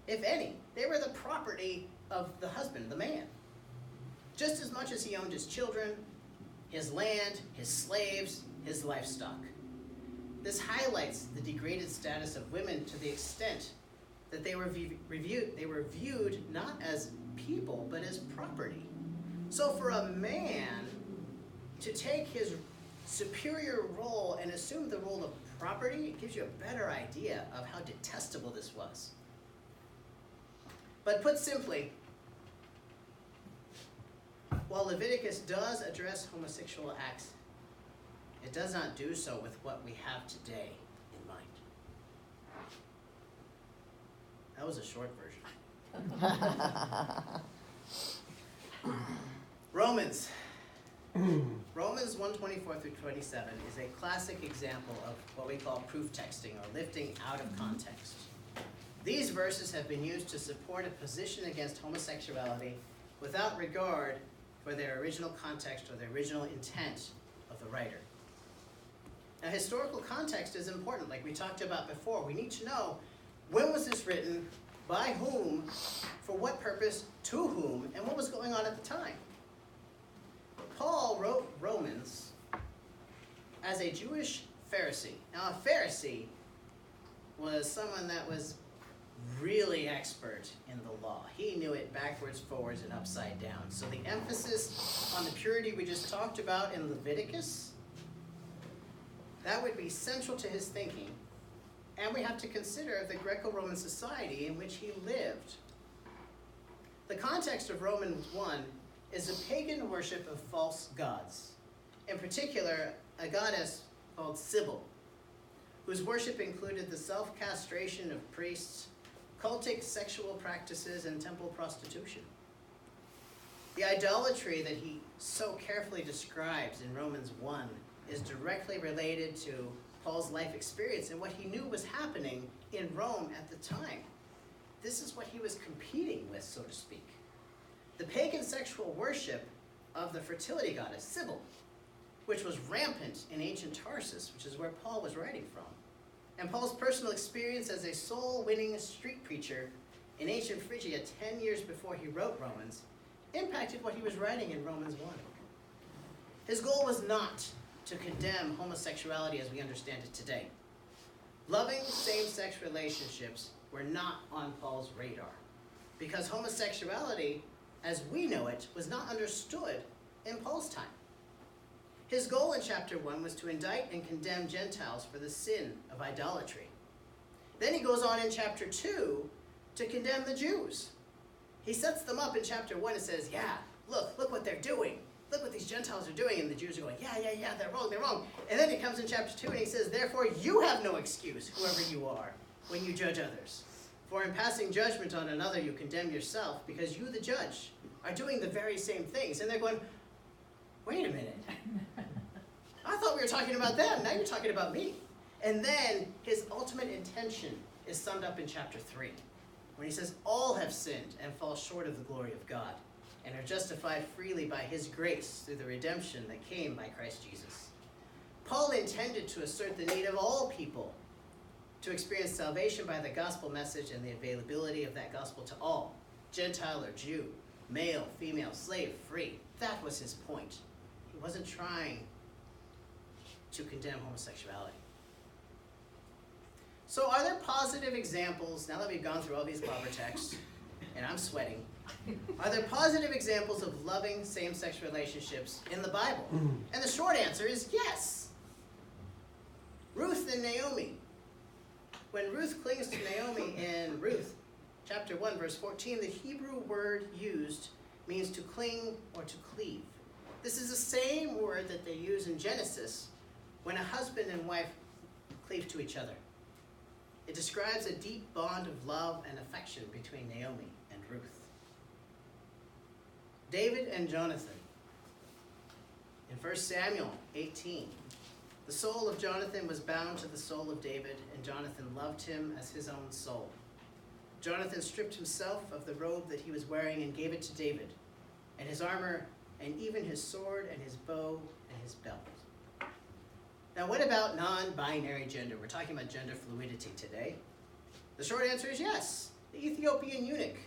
if any. They were the property of the husband, the man. Just as much as he owned his children, his land, his slaves, his livestock. This highlights the degraded status of women to the extent that they were viewed not as people, but as property. So for a man to take his superior role and assume the role of property, it gives you a better idea of how detestable this was. But put simply, while Leviticus does address homosexual acts, it does not do so with what we have today in mind. That was a short version. Romans 1:24 through 27 is a classic example of what we call proof texting, or lifting out of context. These verses have been used to support a position against homosexuality without regard for their original context or the original intent of the writer. Now, historical context is important, like we talked about before. We need to know, when was this written, by whom, for what purpose, to whom, and what was going on at the time. Paul wrote Romans as a Jewish Pharisee. Now, a Pharisee was someone that was really expert in the law. He knew it backwards, forwards, and upside down. So the emphasis on the purity we just talked about in Leviticus, that would be central to his thinking. And we have to consider the Greco-Roman society in which he lived. The context of Romans 1 is a pagan worship of false gods. In particular, a goddess called Sybil, whose worship included the self-castration of priests, cultic sexual practices, and temple prostitution. The idolatry that he so carefully describes in Romans 1 is directly related to Paul's life experience and what he knew was happening in Rome at the time. This is what he was competing with, so to speak. The pagan sexual worship of the fertility goddess Sybil, which was rampant in ancient Tarsus, which is where Paul was writing from. And Paul's personal experience as a soul-winning street preacher in ancient Phrygia 10 years before he wrote Romans impacted what he was writing in Romans 1. His goal was not to condemn homosexuality as we understand it today. Loving same-sex relationships were not on Paul's radar, because homosexuality, as we know it, was not understood in Paul's time. His goal in chapter 1 was to indict and condemn Gentiles for the sin of idolatry. Then he goes on in chapter 2 to condemn the Jews. He sets them up in chapter 1 and says, yeah, look what they're doing. Look what these Gentiles are doing. And the Jews are going, yeah, they're wrong. And then he comes in chapter 2 and he says, therefore you have no excuse, whoever you are, when you judge others. For in passing judgment on another you condemn yourself, because you, the judge, are doing the very same things. And they're going, wait a minute. I thought we were talking about them. Now you're talking about me. And then his ultimate intention is summed up in chapter 3, when he says, all have sinned and fall short of the glory of God, and are justified freely by his grace through the redemption that came by Christ Jesus. Paul intended to assert the need of all people to experience salvation by the gospel message and the availability of that gospel to all, Gentile or Jew, male, female, slave, free. That was his point. He wasn't trying to condemn homosexuality. So are there positive examples, now that we've gone through all these bobber texts, and I'm sweating, are there positive examples of loving same-sex relationships in the Bible? And the short answer is yes. Ruth and Naomi. When Ruth clings to Naomi in Ruth chapter 1, verse 14, the Hebrew word used means to cling or to cleave. This is the same word that they use in Genesis when a husband and wife cleave to each other. It describes a deep bond of love and affection between Naomi and Ruth. David and Jonathan. In 1 Samuel 18, the soul of Jonathan was bound to the soul of David, and Jonathan loved him as his own soul. Jonathan stripped himself of the robe that he was wearing and gave it to David, and his armor, and even his sword, and his bow, and his belt. Now, what about non-binary gender? We're talking about gender fluidity today. The short answer is yes, the Ethiopian eunuch.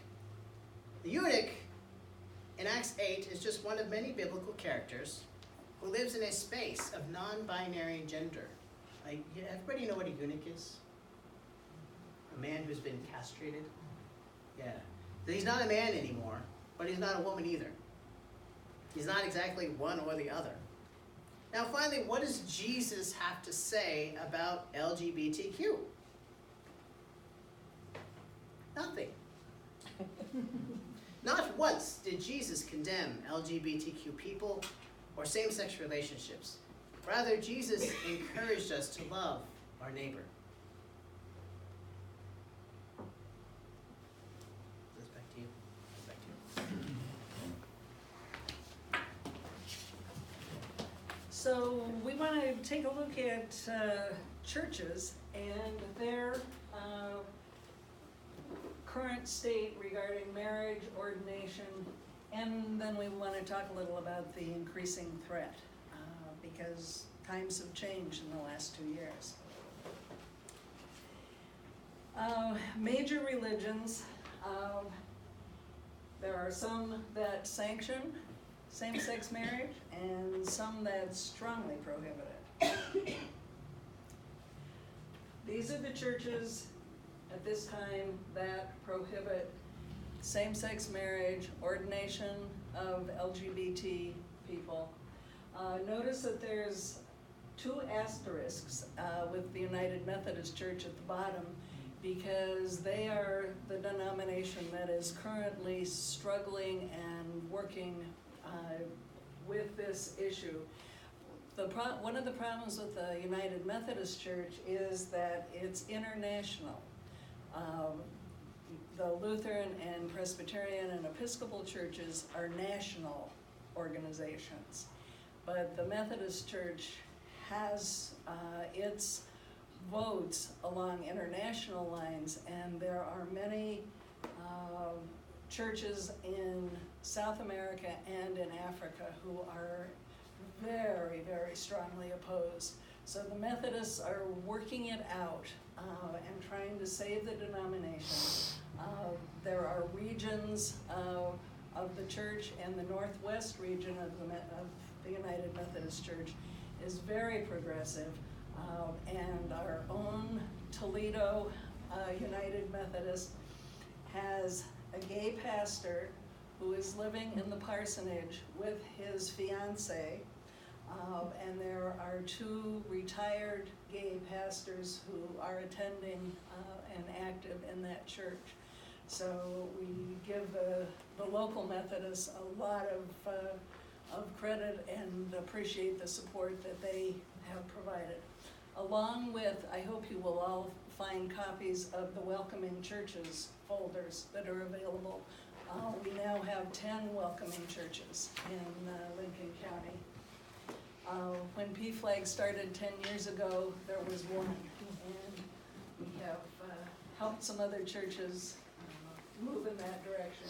The eunuch in Acts 8 is just one of many biblical characters who lives in a space of non-binary gender. Everybody know what a eunuch is? A man who's been castrated? Yeah. He's not a man anymore, but he's not a woman either. He's not exactly one or the other. Now finally, what does Jesus have to say about LGBTQ? Nothing. Not once did Jesus condemn LGBTQ people or same-sex relationships. Rather, Jesus encouraged us to love our neighbor. This back to you. Back to you. So we want to take a look at churches and their current state regarding marriage, ordination, and then we want to talk a little about the increasing threat because times have changed in the last 2 years. Major religions, there are some that sanction same-sex marriage and some that strongly prohibit it. These are the churches at this time that prohibit same-sex marriage, ordination of LGBT people. Notice that there's 2 asterisks with the United Methodist Church at the bottom because they are the denomination that is currently struggling and working with this issue. One of the problems with the United Methodist Church is that it's international. The Lutheran and Presbyterian and Episcopal churches are national organizations, but the Methodist Church has its votes along international lines, and there are many churches in South America and in Africa who are very, very strongly opposed. So the Methodists are working it out and trying to save the denomination. There are regions of the church, and the Northwest region of the United Methodist Church is very progressive. And our own Toledo United Methodist has a gay pastor who is living in the parsonage with his fiancée, and there are 2 retired gay pastors who are attending and active in that church. So we give the local Methodists a lot of credit and appreciate the support that they have provided. Along with, I hope you will all find copies of the Welcoming Churches folders that are available. We now have 10 welcoming churches in Lincoln County. When PFLAG started 10 years ago, there was 1, and we have helped some other churches move in that direction.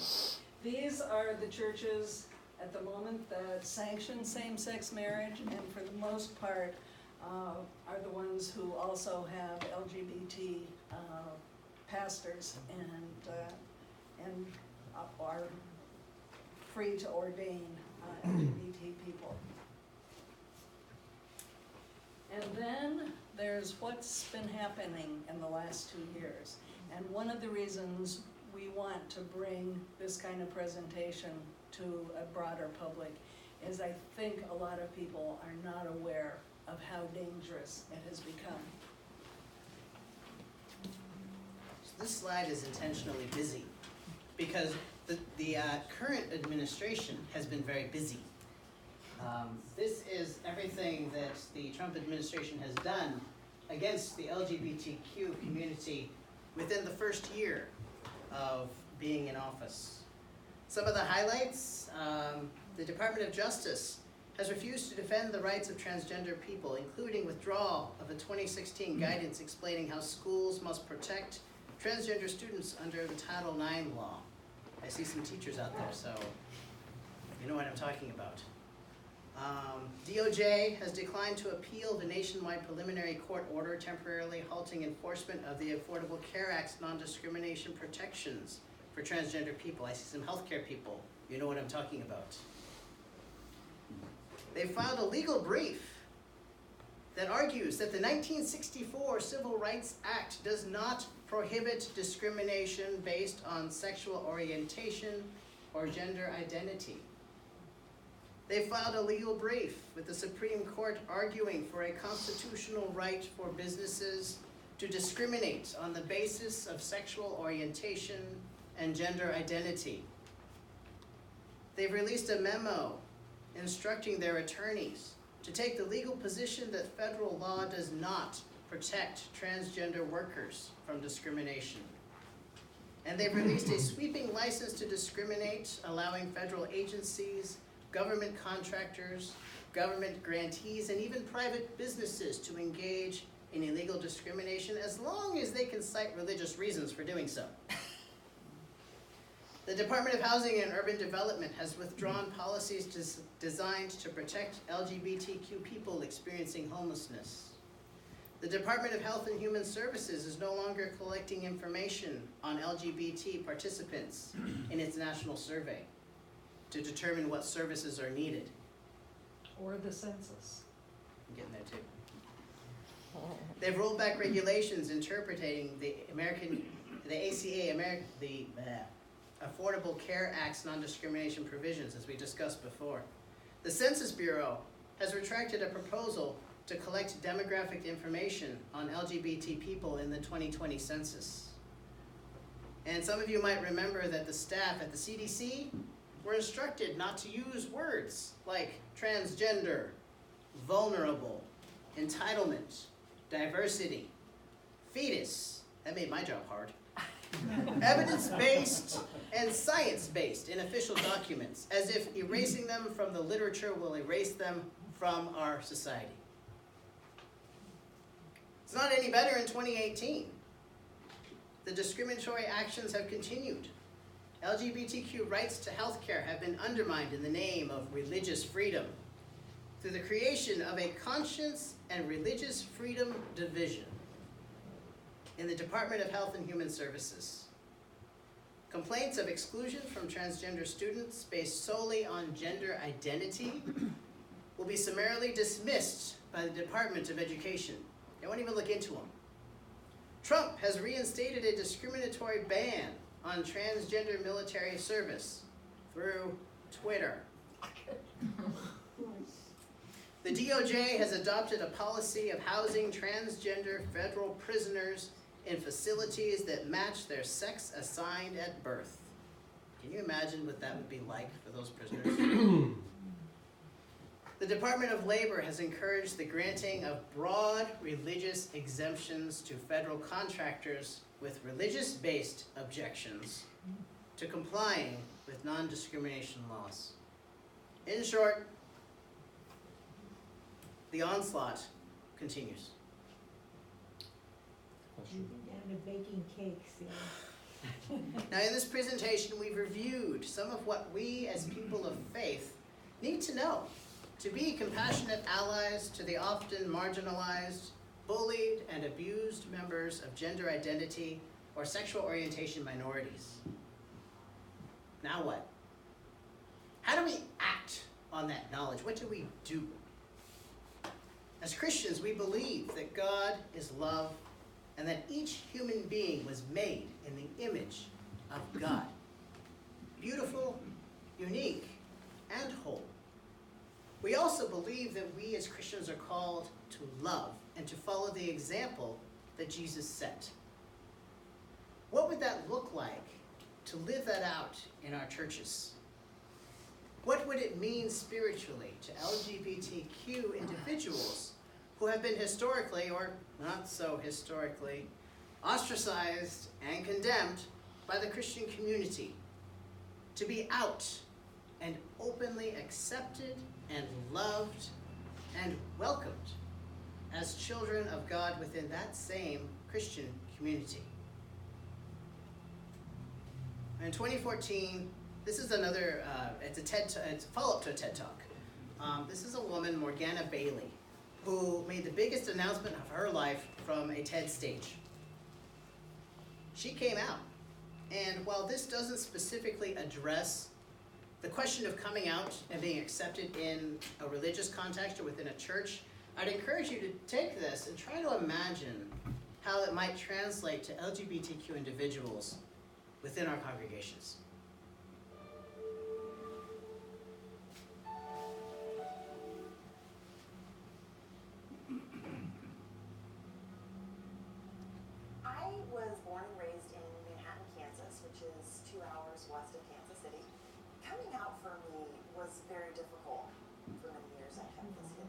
These are the churches at the moment that sanction same-sex marriage, and for the most part are the ones who also have LGBT pastors and are free to ordain LGBT people. And then there's what's been happening in the last 2 years. And one of the reasons we want to bring this kind of presentation to a broader public is I think a lot of people are not aware of how dangerous it has become. So this slide is intentionally busy because The current administration has been very busy. This is everything that the Trump administration has done against the LGBTQ community within the first year of being in office. Some of the highlights, the Department of Justice has refused to defend the rights of transgender people, including withdrawal of a 2016 guidance explaining how schools must protect transgender students under the Title IX law. I see some teachers out there, so you know what I'm talking about. DOJ has declined to appeal the nationwide preliminary court order temporarily halting enforcement of the Affordable Care Act's non-discrimination protections for transgender people. I see some healthcare people. You know what I'm talking about. They filed a legal brief that argues that the 1964 Civil Rights Act does not prohibit discrimination based on sexual orientation or gender identity. They filed a legal brief with the Supreme Court arguing for a constitutional right for businesses to discriminate on the basis of sexual orientation and gender identity. They've released a memo instructing their attorneys to take the legal position that federal law does not protect transgender workers from discrimination. And they've released a sweeping license to discriminate, allowing federal agencies, government contractors, government grantees, and even private businesses to engage in illegal discrimination as long as they can cite religious reasons for doing so. The Department of Housing and Urban Development has withdrawn policies designed to protect LGBTQ people experiencing homelessness. The Department of Health and Human Services is no longer collecting information on LGBT participants in its national survey to determine what services are needed. Or the census. I'm getting there too. They've rolled back regulations interpreting the Affordable Care Act's non-discrimination provisions, as we discussed before. The Census Bureau has retracted a proposal to collect demographic information on LGBT people in the 2020 census. And some of you might remember that the staff at the CDC were instructed not to use words like transgender, vulnerable, entitlement, diversity, fetus. That made my job hard. Evidence-based and science-based in official documents, as if erasing them from the literature will erase them from our society. It's not any better in 2018. The discriminatory actions have continued. LGBTQ rights to health care have been undermined in the name of religious freedom through the creation of a conscience and religious freedom division in the Department of Health and Human Services. Complaints of exclusion from transgender students based solely on gender identity will be summarily dismissed by the Department of Education. They won't even look into them. Trump has reinstated a discriminatory ban on transgender military service through Twitter. The DOJ has adopted a policy of housing transgender federal prisoners in facilities that match their sex assigned at birth. Can you imagine what that would be like for those prisoners? The Department of Labor has encouraged the granting of broad religious exemptions to federal contractors with religious-based objections to complying with non-discrimination laws. In short, the onslaught continues. Down to baking cakes, yeah. Now, in this presentation, we've reviewed some of what we as people of faith need to know to be compassionate allies to the often marginalized, bullied, and abused members of gender identity or sexual orientation minorities. Now what? How do we act on that knowledge? What do we do? As Christians, we believe that God is love and that each human being was made in the image of God. Beautiful, unique, and whole. We also believe that we as Christians are called to love and to follow the example that Jesus set. What would that look like to live that out in our churches? What would it mean spiritually to LGBTQ individuals who have been historically, or not so historically, ostracized and condemned by the Christian community, to be out and openly accepted and loved and welcomed as children of God within that same Christian community? In 2014, this is another, it's a follow-up to a TED Talk. This is a woman, Morgana Bailey, who made the biggest announcement of her life from a TED stage. She came out, and while this doesn't specifically address the question of coming out and being accepted in a religious context or within a church, I'd encourage you to take this and try to imagine how it might translate to LGBTQ individuals within our congregations. I was born and raised in Manhattan, Kansas, which is 2 hours west of Kansas City. Coming out for me was very difficult. For many years I kept this hidden.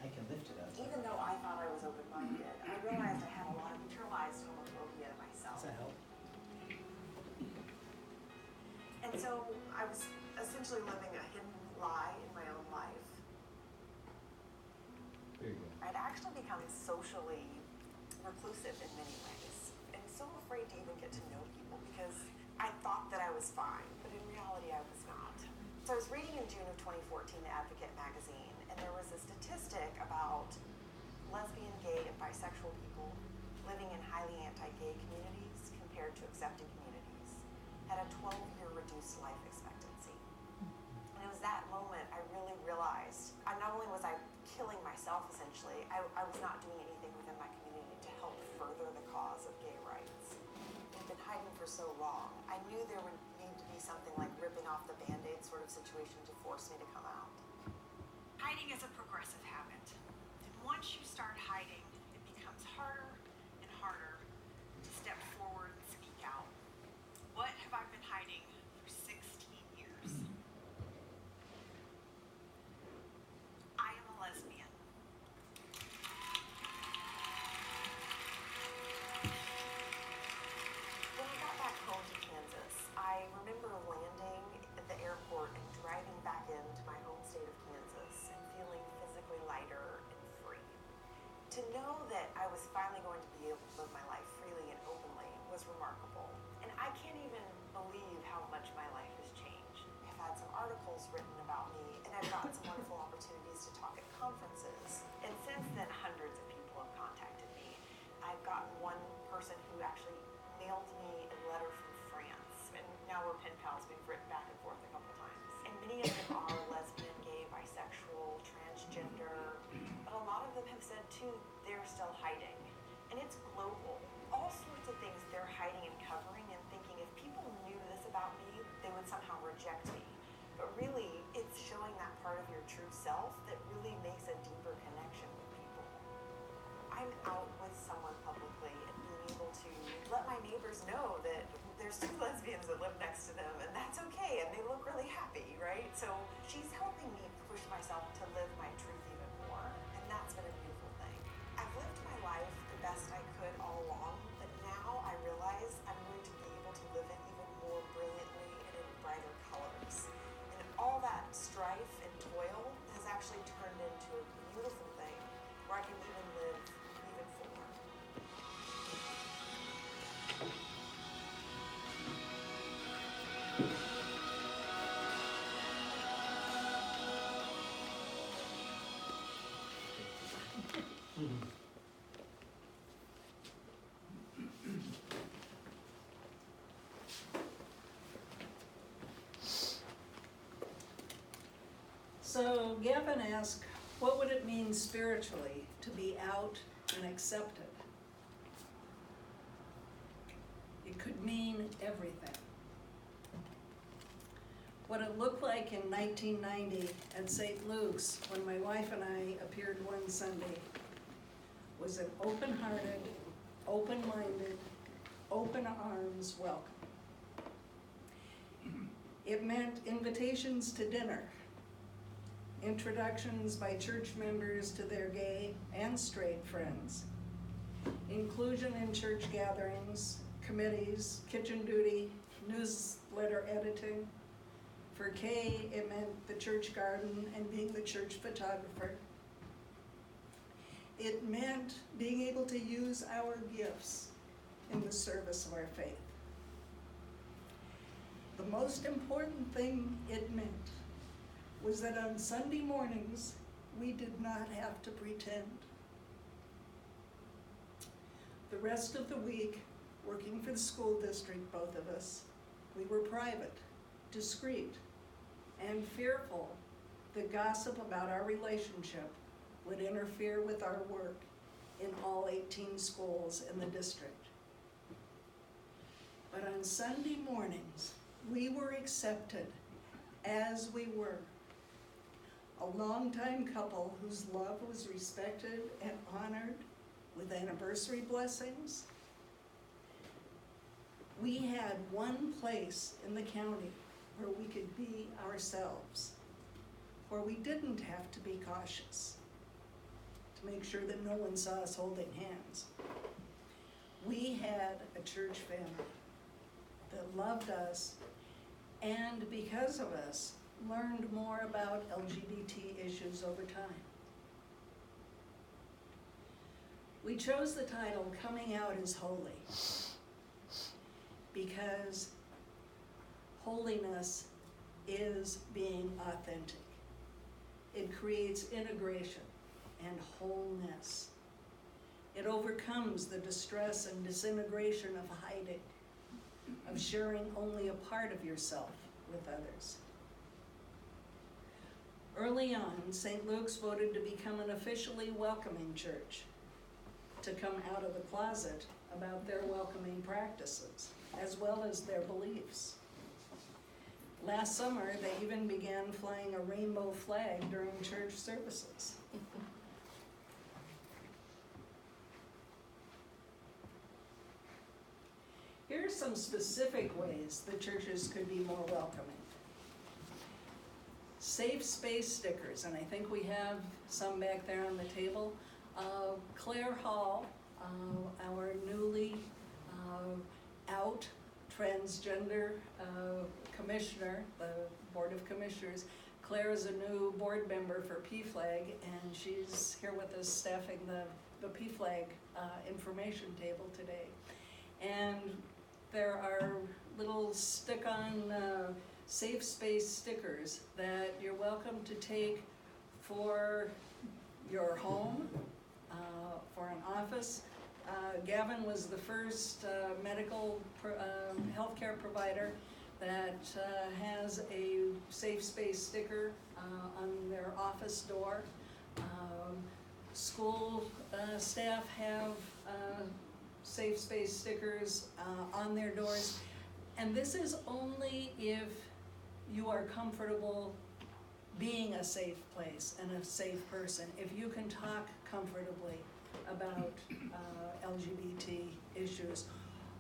I can lift it up. Even though I thought I was open-minded, I realized I had a lot of internalized homophobia myself. Does that help? And so I was essentially living a hidden lie in my own life. There you go. I'd actually become socially reclusive in many ways, and so afraid to even get to know people because I thought that I was fine, but in reality I was not. So I was reading in June of 2014 the Advocate magazine, and there was a statistic about lesbian, gay, and bisexual people living in highly anti-gay communities compared to accepting communities had a 12-year reduced life expectancy. And it was that moment I really realized, not only was I killing myself essentially, I was not doing anything within my community to help further the cause of gay rights. I'd been hiding for so long. I knew there would need to be something like ripping off the Band-Aid sort of situation to force me to come out. Hiding is a progressive habit. And once you start hiding, it becomes harder and harder to step forward and speak out. What have I been hiding for 16 years? I am a lesbian. When I got back home to Kansas, I remember landing at the airport and driving back into my home state of Kansas and feeling physically lighter and free. To know that I was finally going to be able to live my life freely and openly was remarkable. And I can't even believe how much my life has changed. I've had some articles written about me, and I've gotten some wonderful opportunities to talk at conferences. And since then, hundreds of people have contacted me. I've gotten one person who actually mailed me a letter from France, and now we're pen pals. We've written back and forth a couple times. And many of them are lesbian, gay, bisexual, transgender, but a lot of them have said too, they're still hiding. And it's global. All sorts of things they're hiding and covering and thinking if people knew this about me, they would somehow reject me. But really, it's showing that part of your true self that really makes a deeper connection with people. I'm out with someone publicly and being able to let my neighbors know that there's two lesbians that live next to them, and that's okay, and they look really happy, right? So she's helping me push myself to live my truth even more, and that's been a beautiful thing. I've lived my life the best I could all along, but now I realize I'm going to be able to live it even more brilliantly and in brighter colors. And all that strife and toil has actually turned into a beautiful thing where I can even live even fuller. So Gavin asked, what would it mean spiritually to be out and accepted? It could mean everything. What it looked like in 1990 at St. Luke's when my wife and I appeared one Sunday was an open-hearted, open-minded, open arms welcome. It meant invitations to dinner, introductions by church members to their gay and straight friends, inclusion in church gatherings, committees, kitchen duty, newsletter editing. For Kay, it meant the church garden and being the church photographer. It meant being able to use our gifts in the service of our faith. The most important thing it meant was that on Sunday mornings, we did not have to pretend. The rest of the week, working for the school district, both of us, we were private, discreet, and fearful that gossip about our relationship would interfere with our work in all 18 schools in the district. But on Sunday mornings, we were accepted as we were. A longtime couple whose love was respected and honored with anniversary blessings. We had one place in the county where we could be ourselves, where we didn't have to be cautious to make sure that no one saw us holding hands. We had a church family that loved us, and because of us, learned more about LGBT issues over time. We chose the title Coming Out as Holy because holiness is being authentic. It creates integration and wholeness. It overcomes the distress and disintegration of hiding, of sharing only a part of yourself with others. Early on, St. Luke's voted to become an officially welcoming church, to come out of the closet about their welcoming practices, as well as their beliefs. Last summer, they even began flying a rainbow flag during church services. Here are some specific ways that churches could be more welcoming. Safe space stickers, and I think we have some back there on the table. Claire Hall, our newly out transgender commissioner, the Board of Commissioners. Claire is a new board member for PFLAG, and she's here with us staffing the PFLAG information table today. And there are little stick-on safe space stickers that you're welcome to take for your home, for an office. Gavin was the first medical healthcare provider that has a safe space sticker on their office door. School staff have safe space stickers on their doors. And this is only if you are comfortable being a safe place and a safe person. If you can talk comfortably about LGBT issues.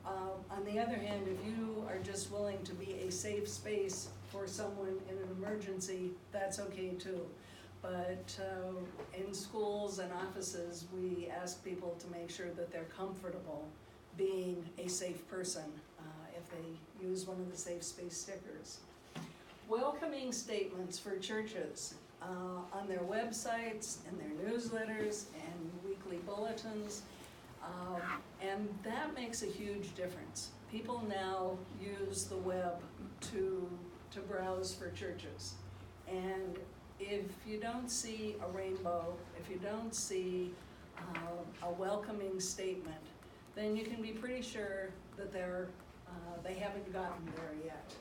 On the other hand, if you are just willing to be a safe space for someone in an emergency, that's okay too. But in schools and offices, we ask people to make sure that they're comfortable being a safe person if they use one of the safe space stickers. Welcoming statements for churches on their websites, in their newsletters, and weekly bulletins. And that makes a huge difference. People now use the web to browse for churches. And if you don't see a rainbow, if you don't see a welcoming statement, then you can be pretty sure that they haven't gotten there yet.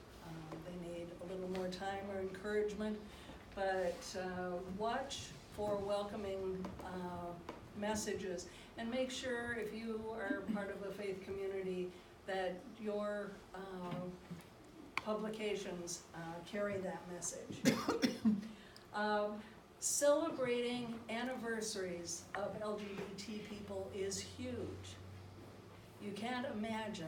They need a little more time or encouragement, but watch for welcoming messages, and make sure if you are part of a faith community that your publications carry that message. Celebrating anniversaries of LGBT people is huge. You can't can't imagine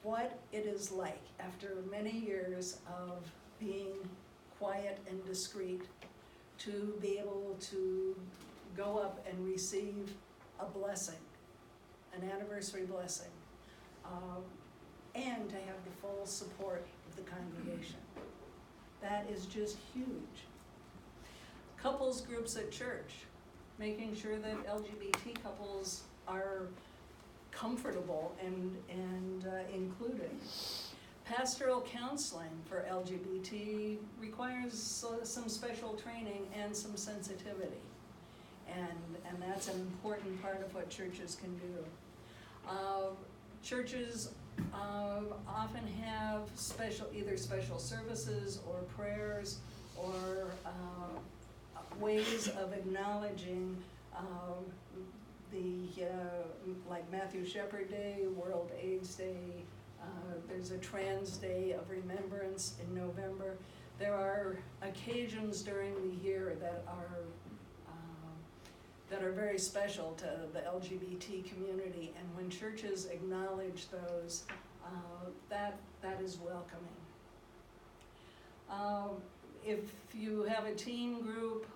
what it is like after many years of being quiet and discreet to be able to go up and receive a blessing, an anniversary blessing, and to have the full support of the congregation. That is just huge. Couples groups at church, making sure that LGBT couples are comfortable and included. Pastoral counseling for LGBT requires some special training and some sensitivity. And that's an important part of what churches can do. Churches often have either special services or prayers or ways of acknowledging like Matthew Shepard Day, World AIDS Day. There's a Trans Day of Remembrance in November. There are occasions during the year that are very special to the LGBT community, and when churches acknowledge those, that is welcoming. If you have a teen group,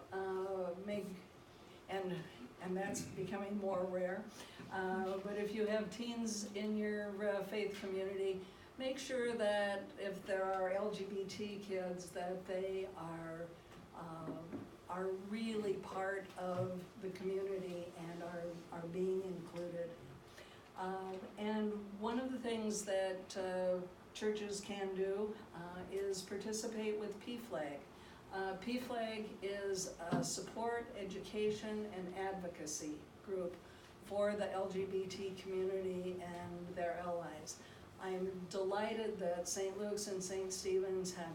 and that's becoming more rare, but if you have teens in your faith community, make sure that if there are LGBT kids, that they are really part of the community and are being included. And one of the things that churches can do is participate with PFLAG. PFLAG is a support, education, and advocacy group for the LGBT community and their allies. I am delighted that St. Luke's and St. Stephen's have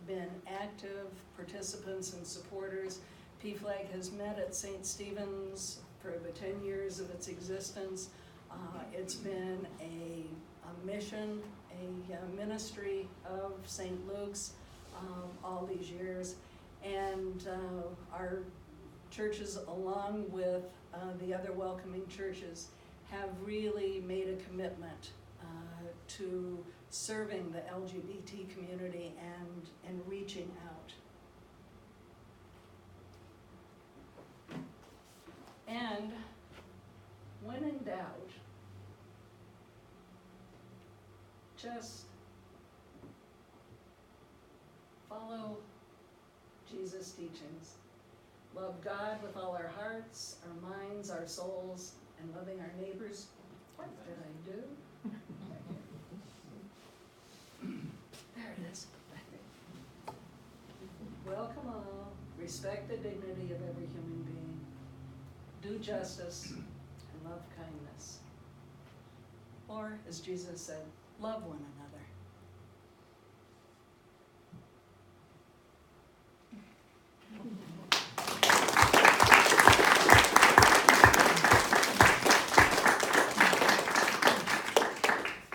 been active participants and supporters. PFLAG has met at St. Stephen's for the 10 years of its existence. It's been a mission, a ministry of St. Luke's all these years. And our churches, along with the other welcoming churches, have really made a commitment to serving the LGBT community and reaching out. And when in doubt, just follow Jesus' teachings. Love God with all our hearts, our minds, our souls, and loving our neighbors. What did I do? There it is. Welcome all. Respect the dignity of every human being. Do justice and love kindness. Or, as Jesus said, love one another.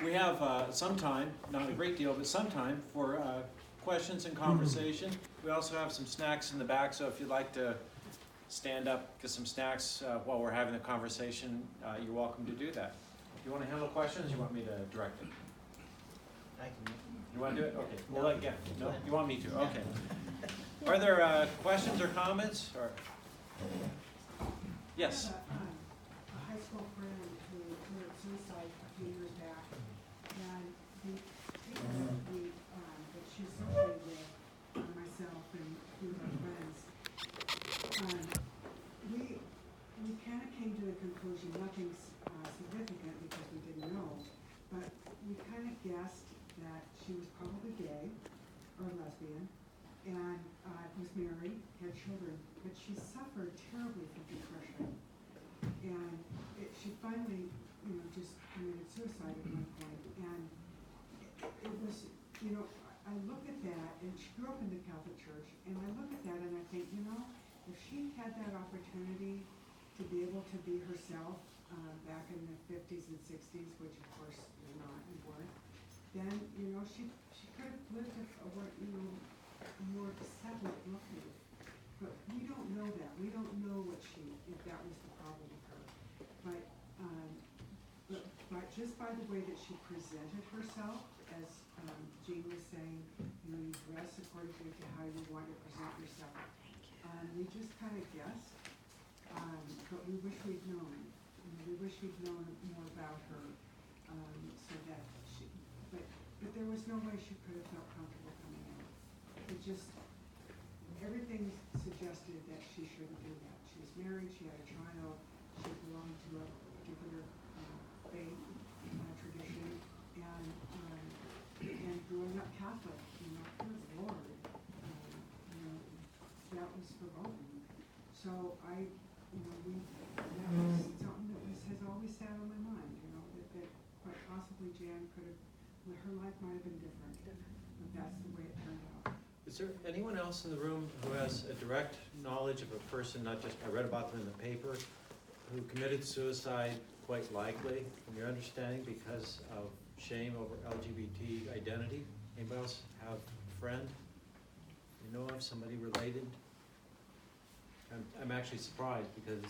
We have some time, not a great deal, but some time for questions and conversation. We also have some snacks in the back, so if you'd like to stand up, get some snacks while we're having the conversation, you're welcome to do that. You want to handle questions, or you want me to direct it? I can. You want to do it? Okay. We'll let again. No, you want me to? Okay. Are there questions or comments? Or yes. I have a high school friend who committed suicide a few years back, and the people that she associated with, myself and a few of our friends, we kind of came to the conclusion, nothing significant because we didn't know, but we kind of guessed that she was probably gay or lesbian, and was married, had children, but she suffered terribly from depression. And she finally, just committed suicide at one point. And it was, I look at that, and she grew up in the Catholic Church, and I look at that and I think, if she had that opportunity to be able to be herself back in the 50s and 60s, which of course is not and weren't, then, she could have lived a more settled life. But we don't know that. We don't know if that was the problem with her. But just by the way that she presented herself, as Jean was saying, you know, you dress accordingly to how you want to present yourself. We just kind of guessed, but we wish we'd known. You know, we wish we'd known more about her, so that she, but there was no way she could have felt comfortable coming in. It just, everything suggested that she shouldn't do that. She was married, she had a child, she belonged to a particular faith tradition, and growing up Catholic, you know, good Lord, you know, that was foreboding. So you know, that was something that has always sat on my mind, you know, that quite possibly Jan could have, her life might have been different, but that's the way it turned out. Is there anyone else in the room who has a direct knowledge of a person, not just, I read about them in the paper, who committed suicide, quite likely, from your understanding, because of shame over LGBT identity? Anybody else have a friend you know of, somebody related? I'm actually surprised because